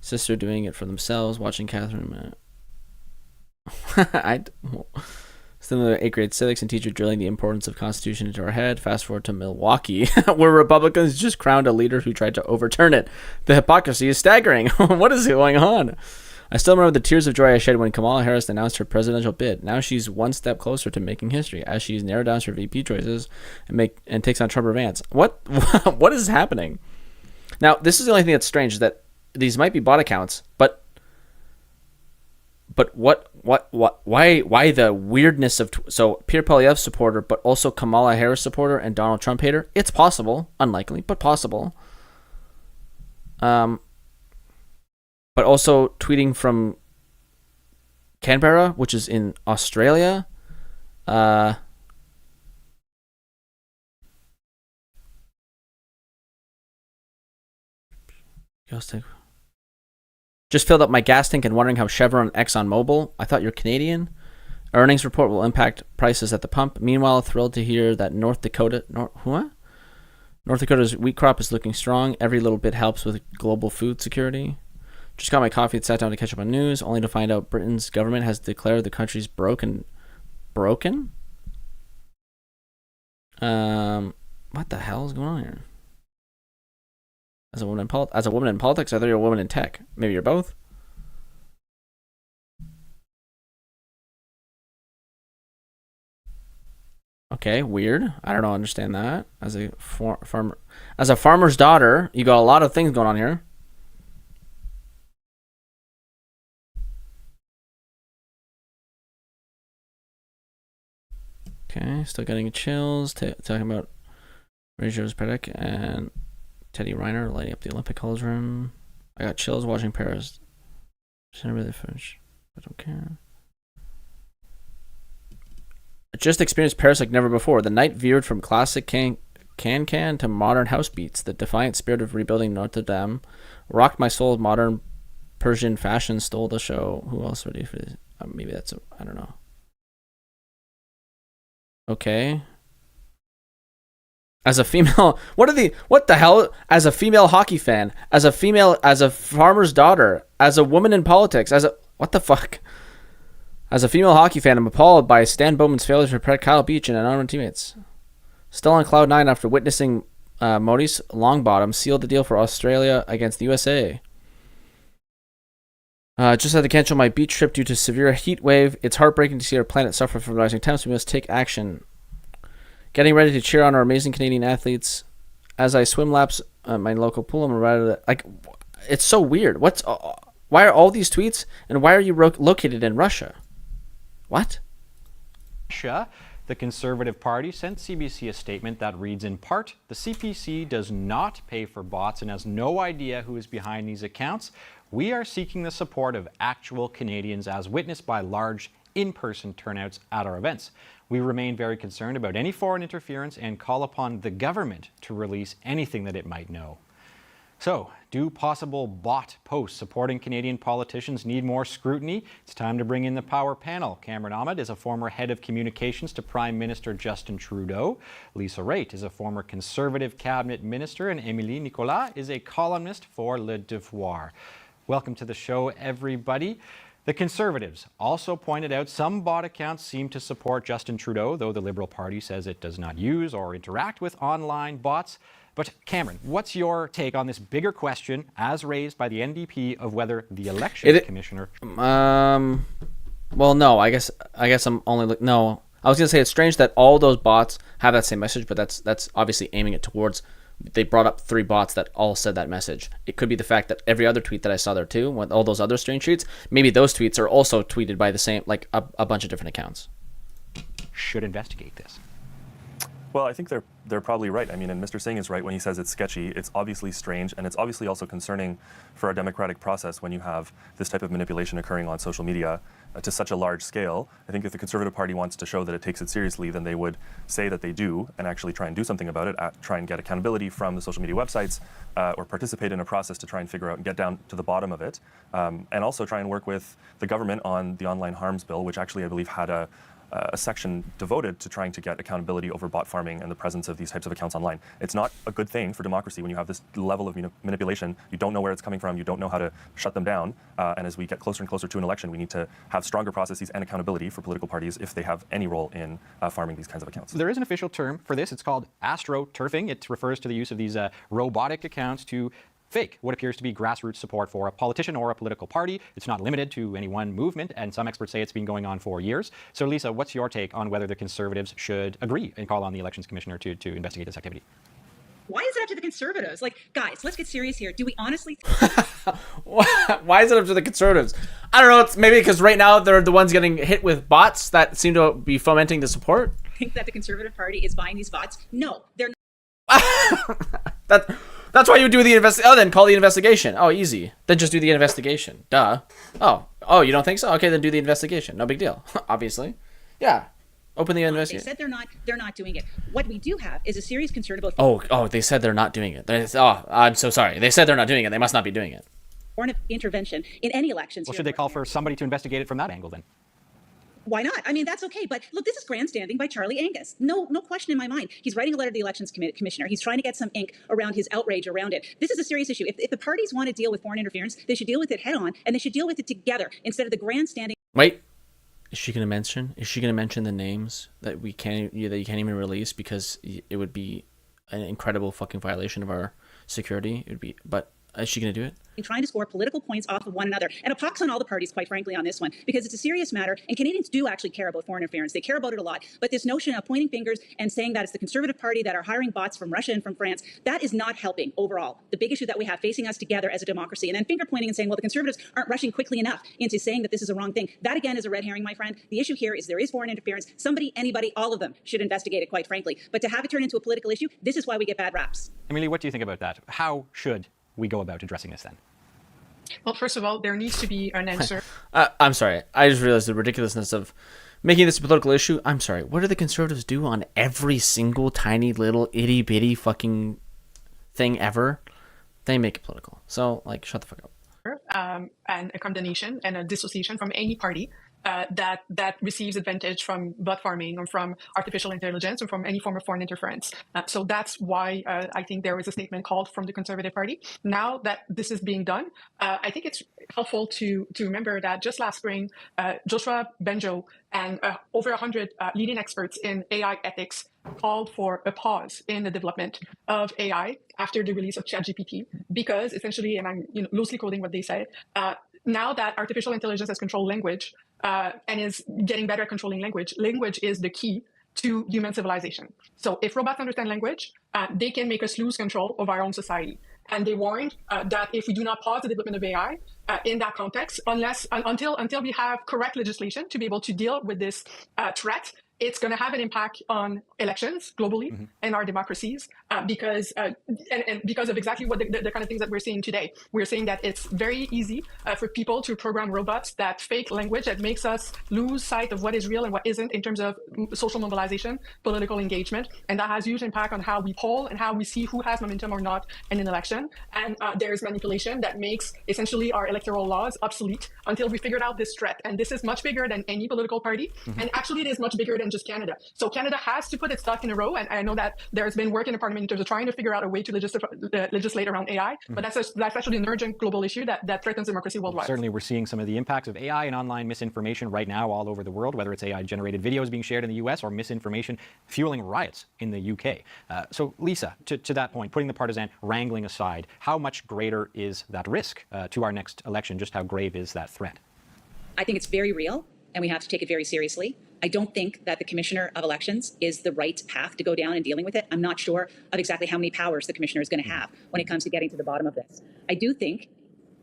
Sister doing it for themselves, watching Catherine. Still in the 8th grade civics and teacher drilling the importance of Constitution into our head. Fast forward to Milwaukee, where Republicans just crowned a leader who tried to overturn it. The hypocrisy is staggering. What is going on? I still remember the tears of joy I shed when Kamala Harris announced her presidential bid. Now she's one step closer to making history as she's narrowed down her VP choices and takes on Trump or Vance. What is happening? Now, this is the only thing that's strange, is that these might be bot accounts, but why the weirdness of so Pierre Poilievre supporter, but also Kamala Harris supporter and Donald Trump hater? It's possible, unlikely, but possible. But also tweeting from Canberra, which is in Australia. Just filled up my gas tank and wondering how Chevron and ExxonMobil. I thought you're Canadian. Earnings report will impact prices at the pump. Meanwhile, thrilled to hear that North Dakota's wheat crop is looking strong. Every little bit helps with global food security. Just got my coffee and sat down to catch up on news, only to find out Britain's government has declared the country's broken. Broken? What the hell is going on here? As a woman in politics, I thought you're a woman in tech. Maybe you're both. Okay, weird. I don't understand that. As a farmer's daughter, you got a lot of things going on here. Okay, still getting chills. Talking about Rajos Perek and Teddy Reiner lighting up the Olympic cauldron. I got chills watching Paris. Really French. I don't care. I just experienced Paris like never before. The night veered from classic can to modern house beats. The defiant spirit of rebuilding Notre Dame rocked my soul. Modern Persian fashion stole the show. Who else ready for this? Maybe that's I don't know. Okay. As a female, what the hell? As a female hockey fan, as a farmer's daughter, as a woman in politics, what the fuck? As a female hockey fan, I'm appalled by Stan Bowman's failure to protect Kyle Beach and unarmed teammates. Still on cloud 9 after witnessing Maurice Longbottom seal the deal for Australia against the USA. Just had to cancel my beach trip due to severe heat wave. It's heartbreaking to see our planet suffer from rising temps. We must take action. Getting ready to cheer on our amazing Canadian athletes. As I swim laps at my local pool, I'm ready to, it's so weird. Why are all these tweets, and why are you located in Russia? What? Russia, the Conservative Party sent CBC a statement that reads in part, the CPC does not pay for bots and has no idea who is behind these accounts. We are seeking the support of actual Canadians as witnessed by large in-person turnouts at our events. We remain very concerned about any foreign interference and call upon the government to release anything that it might know. So, do possible bot posts supporting Canadian politicians need more scrutiny? It's time to bring in the power panel. Cameron Ahmed is a former head of communications to Prime Minister Justin Trudeau. Lisa Raitt is a former Conservative cabinet minister, and Émilie Nicolas is a columnist for Le Devoir. Welcome to the show, everybody. The Conservatives also pointed out some bot accounts seem to support Justin Trudeau, though the Liberal Party says it does not use or interact with online bots. But Cameron, what's your take on this bigger question as raised by the NDP of whether the election commissioner? Well, no, I guess I'm only no. I was gonna say it's strange that all those bots have that same message, but that's obviously aiming it towards. They brought up 3 bots that all said that message. It could be the fact that every other tweet that I saw there too, with all those other strange tweets, maybe those tweets are also tweeted by the same, like a bunch of different accounts. Should investigate this. Well, I think they're probably right. I mean, and Mr. Singh is right when he says it's sketchy. It's obviously strange, and it's obviously also concerning for a democratic process when you have this type of manipulation occurring on social media to such a large scale. I think if the Conservative Party wants to show that it takes it seriously, then they would say that they do and actually try and do something about it, try and get accountability from the social media websites, or participate in a process to try and figure out and get down to the bottom of it, and also try and work with the government on the online harms bill, which actually I believe had a section devoted to trying to get accountability over bot farming and the presence of these types of accounts online. It's not a good thing for democracy when you have this level of manipulation. You don't know where it's coming from. You don't know how to shut them down. And as we get closer and closer to an election, we need to have stronger processes and accountability for political parties if they have any role in farming these kinds of accounts. There is an official term for this. It's called astroturfing. It refers to the use of these robotic accounts to fake what appears to be grassroots support for a politician or a political party. It's not limited to any one movement, and some experts say it's been going on for years. So, Lisa, what's your take on whether the Conservatives should agree and call on the Elections Commissioner to investigate this activity? Why is it up to the Conservatives? Like, guys, let's get serious here. Do we honestly Why is it up to the Conservatives? I don't know. It's maybe because right now they're the ones getting hit with bots that seem to be fomenting the support. think that the Conservative Party is buying these bots? No, they're not. That's why you do the investigation. Oh, then call the investigation. Oh, easy. Then just do the investigation. Duh. Oh, you don't think so? Okay, then do the investigation. No big deal. Obviously. Yeah. Open the investigation. They said they're not doing it. What we do have is a serious concern about Oh, they said they're not doing it. I'm so sorry. They said they're not doing it. They must not be doing it. foreign intervention in any elections. Well, should they call for somebody to investigate it from that angle then? Why not? I mean, that's okay. But look, this is grandstanding by Charlie Angus. No question in my mind. He's writing a letter to the Elections Commissioner. He's trying to get some ink around his outrage around it. This is a serious issue. If the parties want to deal with foreign interference, they should deal with it head on, and they should deal with it together instead of the grandstanding. Wait, is she gonna mention the names that you can't even release because it would be an incredible fucking violation of our security? It would be, but is she gonna do it? Trying to score political points off of one another. And a pox on all the parties, quite frankly, on this one, because it's a serious matter, and Canadians do actually care about foreign interference. They care about it a lot. But this notion of pointing fingers and saying that it's the Conservative Party that are hiring bots from Russia and from France, that is not helping overall. The big issue that we have facing us together as a democracy, and then finger pointing and saying, well, the Conservatives aren't rushing quickly enough into saying that this is a wrong thing. That, again, is a red herring, my friend. The issue here is there is foreign interference. Somebody, anybody, all of them should investigate it, quite frankly. But to have it turn into a political issue, this is why we get bad raps. Emily, what do you think about that? How should we go about addressing this then? Well, first of all, there needs to be an answer. I'm sorry. I just realized the ridiculousness of making this a political issue. I'm sorry. What do the Conservatives do on every single tiny little itty bitty fucking thing ever? They make it political. So, like, shut the fuck up. And a condemnation and a dissociation from any party that receives advantage from bot farming or from artificial intelligence or from any form of foreign interference. So that's why I think there was a statement called from the Conservative Party. Now that this is being done, I think it's helpful to remember that just last spring, Joshua Bengio and over 100 leading experts in AI ethics called for a pause in the development of AI after the release of ChatGPT, because essentially, and I'm loosely quoting what they said, now that artificial intelligence has controlled language and is getting better at controlling language, language is the key to human civilization. So if robots understand language, they can make us lose control of our own society. And they warned that if we do not pause the development of AI in that context, until we have correct legislation to be able to deal with this threat, it's going to have an impact on elections globally and our democracies because and because of exactly what the kind of things that we're seeing today. We're saying that it's very easy for people to program robots that fake language that makes us lose sight of what is real and what isn't in terms of social mobilization, political engagement, and that has huge impact on how we poll and how we see who has momentum or not in an election. And there's manipulation that makes essentially our electoral laws obsolete until we figured out this threat. And this is much bigger than any political party. And actually, it is much bigger than just Canada. So Canada has to put its duck in a row. And I know that there's been work in the parliament in terms of trying to figure out a way to legislate around AI. But that's actually an urgent global issue that threatens democracy worldwide. Certainly, we're seeing some of the impacts of AI and online misinformation right now all over the world, whether it's AI-generated videos being shared in the US or misinformation fueling riots in the UK. So, Lisa, to that point, putting the partisan wrangling aside, how much greater is that risk to our next election? Just how grave is that threat? I think it's very real, and we have to take it very seriously. I don't think that the Commissioner of Elections is the right path to go down in dealing with it. I'm not sure of exactly how many powers the Commissioner is going to have when it comes to getting to the bottom of this.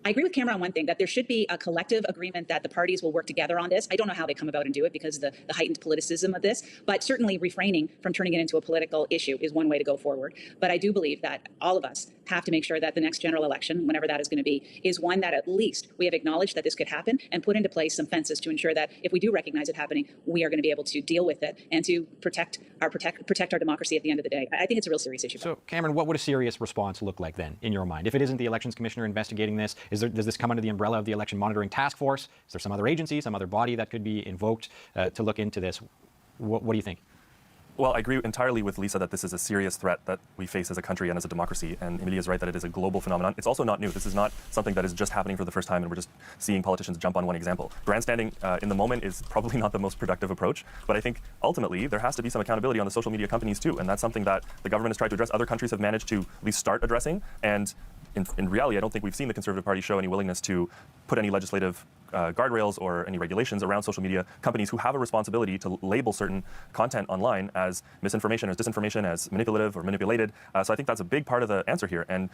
I agree with Cameron on one thing, that there should be a collective agreement that the parties will work together on this. I don't know how they come about and do it because of the heightened politicism of this, but certainly refraining from turning it into a political issue is one way to go forward. But I do believe that all of us have to make sure that the next general election, whenever that is going to be, is one that at least we have acknowledged that this could happen and put into place some fences to ensure that if we do recognize it happening, we are going to be able to deal with it and to protect our democracy at the end of the day. I think it's a real serious issue. So, Cameron, what would a serious response look like then, in your mind? If it isn't the Elections Commissioner investigating this, does this come under the umbrella of the Election Monitoring Task Force? Is there some other agency, some other body that could be invoked to look into this? What do you think? Well, I agree entirely with Lisa that this is a serious threat that we face as a country and as a democracy, and Emilia is right that it is a global phenomenon. It's also not new. This is not something that is just happening for the first time and we're just seeing politicians jump on one example. Grandstanding in the moment is probably not the most productive approach, but I think ultimately there has to be some accountability on the social media companies too, and that's something that the government has tried to address. Other countries have managed to at least start addressing, and in reality, I don't think we've seen the Conservative Party show any willingness to put any legislative guardrails or any regulations around social media companies who have a responsibility to label certain content online as misinformation, as disinformation, as manipulative or manipulated. So I think that's a big part of the answer here. And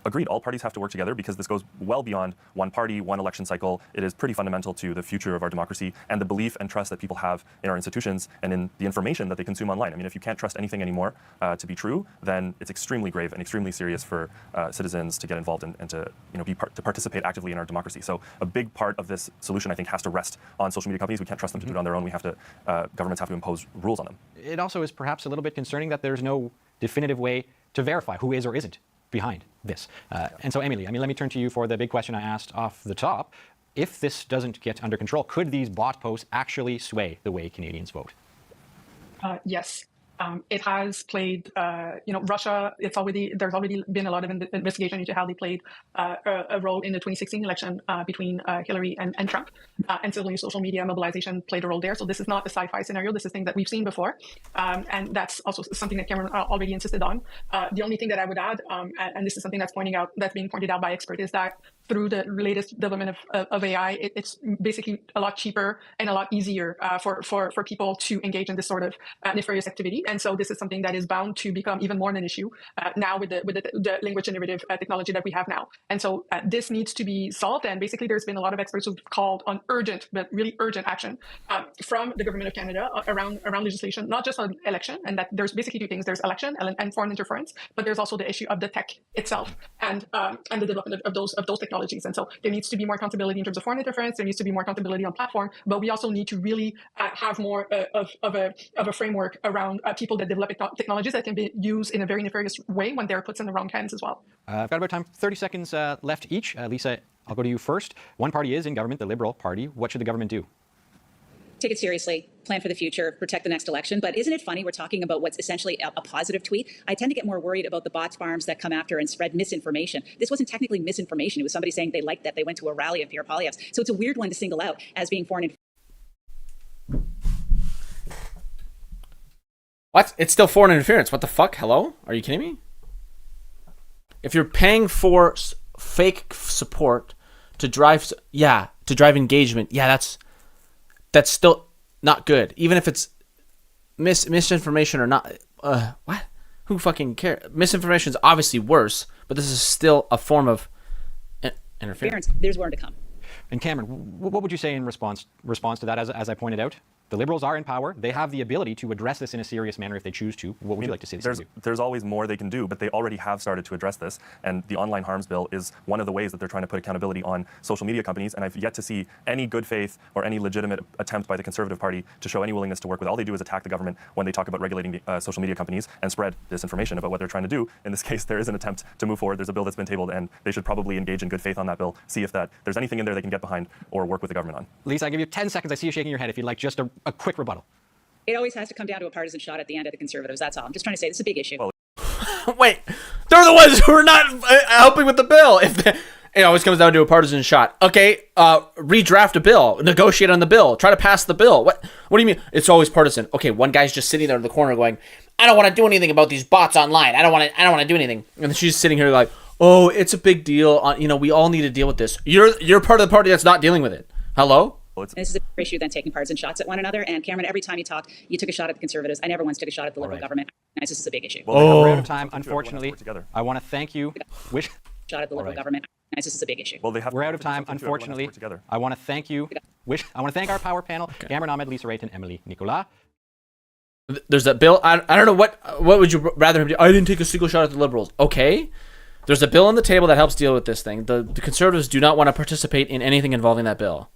agreed, all parties have to work together because this goes well beyond one party, one election cycle. It is pretty fundamental to the future of our democracy and the belief and trust that people have in our institutions and in the information that they consume online. I mean, if you can't trust anything anymore to be true, then it's extremely grave and extremely serious for citizens to get involved and to to participate actively in our democracy. So a big part of this solution, I think, has to rest on social media companies. We can't trust them to do it on their own. We have to, governments have to impose rules on them. It also is perhaps a little bit concerning that there's no definitive way to verify who is or isn't behind this. And so, Emily, let me turn to you for the big question I asked off the top. If this doesn't get under control, could these bot posts actually sway the way Canadians vote? Yes. It has played, Russia, there's already been a lot of investigation into how they played a role in the 2016 election between Hillary and Trump. And certainly social media mobilization played a role there. So this is not a sci-fi scenario. This is things that we've seen before. And that's also something that Cameron already insisted on. The only thing that I would add, and this is something that's being pointed out by experts, is that through the latest development of AI, it's basically a lot cheaper and a lot easier for people to engage in this sort of nefarious activity. And so this is something that is bound to become even more an issue now with the language generative technology that we have now. And so this needs to be solved. And basically, there's been a lot of experts who've called on urgent, but really urgent action from the government of Canada around legislation, not just on election. And that there's basically two things: there's election and foreign interference, but there's also the issue of the tech itself and the development of those technologies. And so there needs to be more accountability in terms of foreign interference. There needs to be more accountability on platform, but we also need to really have more of a framework around people that develop technologies that can be used in a very nefarious way when they're put in the wrong hands as well. I've got about 30 seconds left each. Lisa, I'll go to you first. One party is in government, the Liberal Party. What should the government do? Take it seriously, plan for the future, protect the next election. But isn't it funny we're talking about what's essentially a positive tweet? I tend to get more worried about the bot farms that come after and spread misinformation. This wasn't technically misinformation. It was somebody saying they liked that they went to a rally of Pierre Poilievre's. So it's a weird one to single out as being foreign interference. What? It's still foreign interference. What the fuck? Hello? Are you kidding me? If you're paying for fake support to drive engagement, that's still not good. Even if it's misinformation or not. What? Who fucking cares? Misinformation is obviously worse, but this is still a form of interference. There's more to come. And Cameron, what would you say in response to that, as I pointed out? The Liberals are in power. They have the ability to address this in a serious manner if they choose to. What would you like to see the city do? There's always more they can do, but they already have started to address this. And the online harms bill is one of the ways that they're trying to put accountability on social media companies. And I've yet to see any good faith or any legitimate attempt by the Conservative Party to show any willingness to work with. All they do is attack the government when they talk about regulating social media companies and spread disinformation about what they're trying to do. In this case, there is an attempt to move forward. There's a bill that's been tabled, and they should probably engage in good faith on that bill, see if there's anything in there they can get behind or work with the government on. Lisa, I give you 10 seconds. I see you shaking your head. If you'd like just a quick rebuttal. It always has to come down to a partisan shot at the end of the Conservatives. That's all. I'm just trying to say this is a big issue. Wait, they're the ones who are not helping with the bill. It always comes down to a partisan shot. Okay, redraft a bill, negotiate on the bill, try to pass the bill. What do you mean? It's always partisan. Okay, one guy's just sitting there in the corner going, "I don't want to do anything about these bots online. I don't want to do anything." And then she's sitting here like, "Oh, it's a big deal. We all need to deal with this." You're part of the party that's not dealing with it. Hello? This is a bigger issue than taking partisan shots at one another. And Cameron, every time you talk, you took a shot at the Conservatives. I never once took a shot at the Liberal government. This is a big issue. We're out of time, unfortunately. I want to thank you. Shot at the Liberal government. This is a big issue. We're out of time, unfortunately. I want to thank you. I want to thank our power panel, Cameron Ahmed, Lisa Raitt, and Emily Nicolas. There's that bill. I don't know what would you rather him do? I didn't take a single shot at the Liberals. Okay. There's a bill on the table that helps deal with this thing. The Conservatives do not want to participate in anything involving that bill.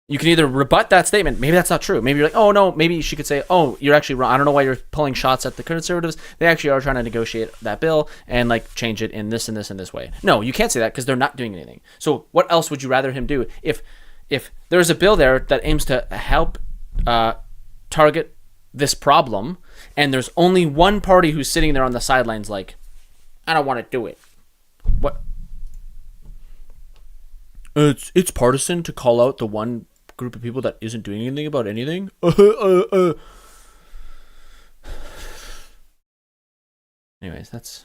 You can either rebut that statement. Maybe that's not true. Maybe you're like, oh, no. Maybe she could say, oh, you're actually wrong. I don't know why you're pulling shots at the Conservatives. They actually are trying to negotiate that bill and change it in this and this and this way. No, you can't say that because they're not doing anything. So what else would you rather him do? If there's a bill there that aims to help target this problem and there's only one party who's sitting there on the sidelines like, I don't want to do it. What? It's partisan to call out the one group of people that isn't doing anything about anything. Anyways, that's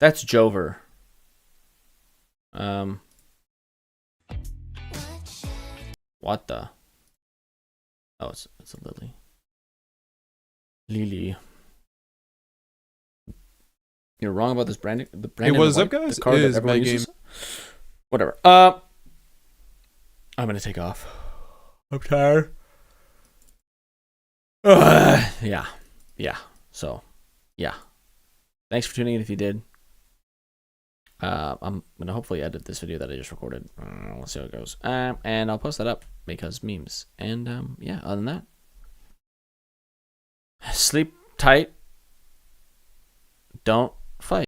Jover. What the? Oh, it's a Lily. Lily. You're wrong about this branding. The branding. Hey, what is up, guys? It is my game. Whatever. I'm gonna take off. I'm tired. Yeah. So, yeah. Thanks for tuning in if you did. I'm gonna hopefully edit this video that I just recorded. We'll see how it goes. And I'll post that up because memes. And yeah. Other than that, sleep tight. Don't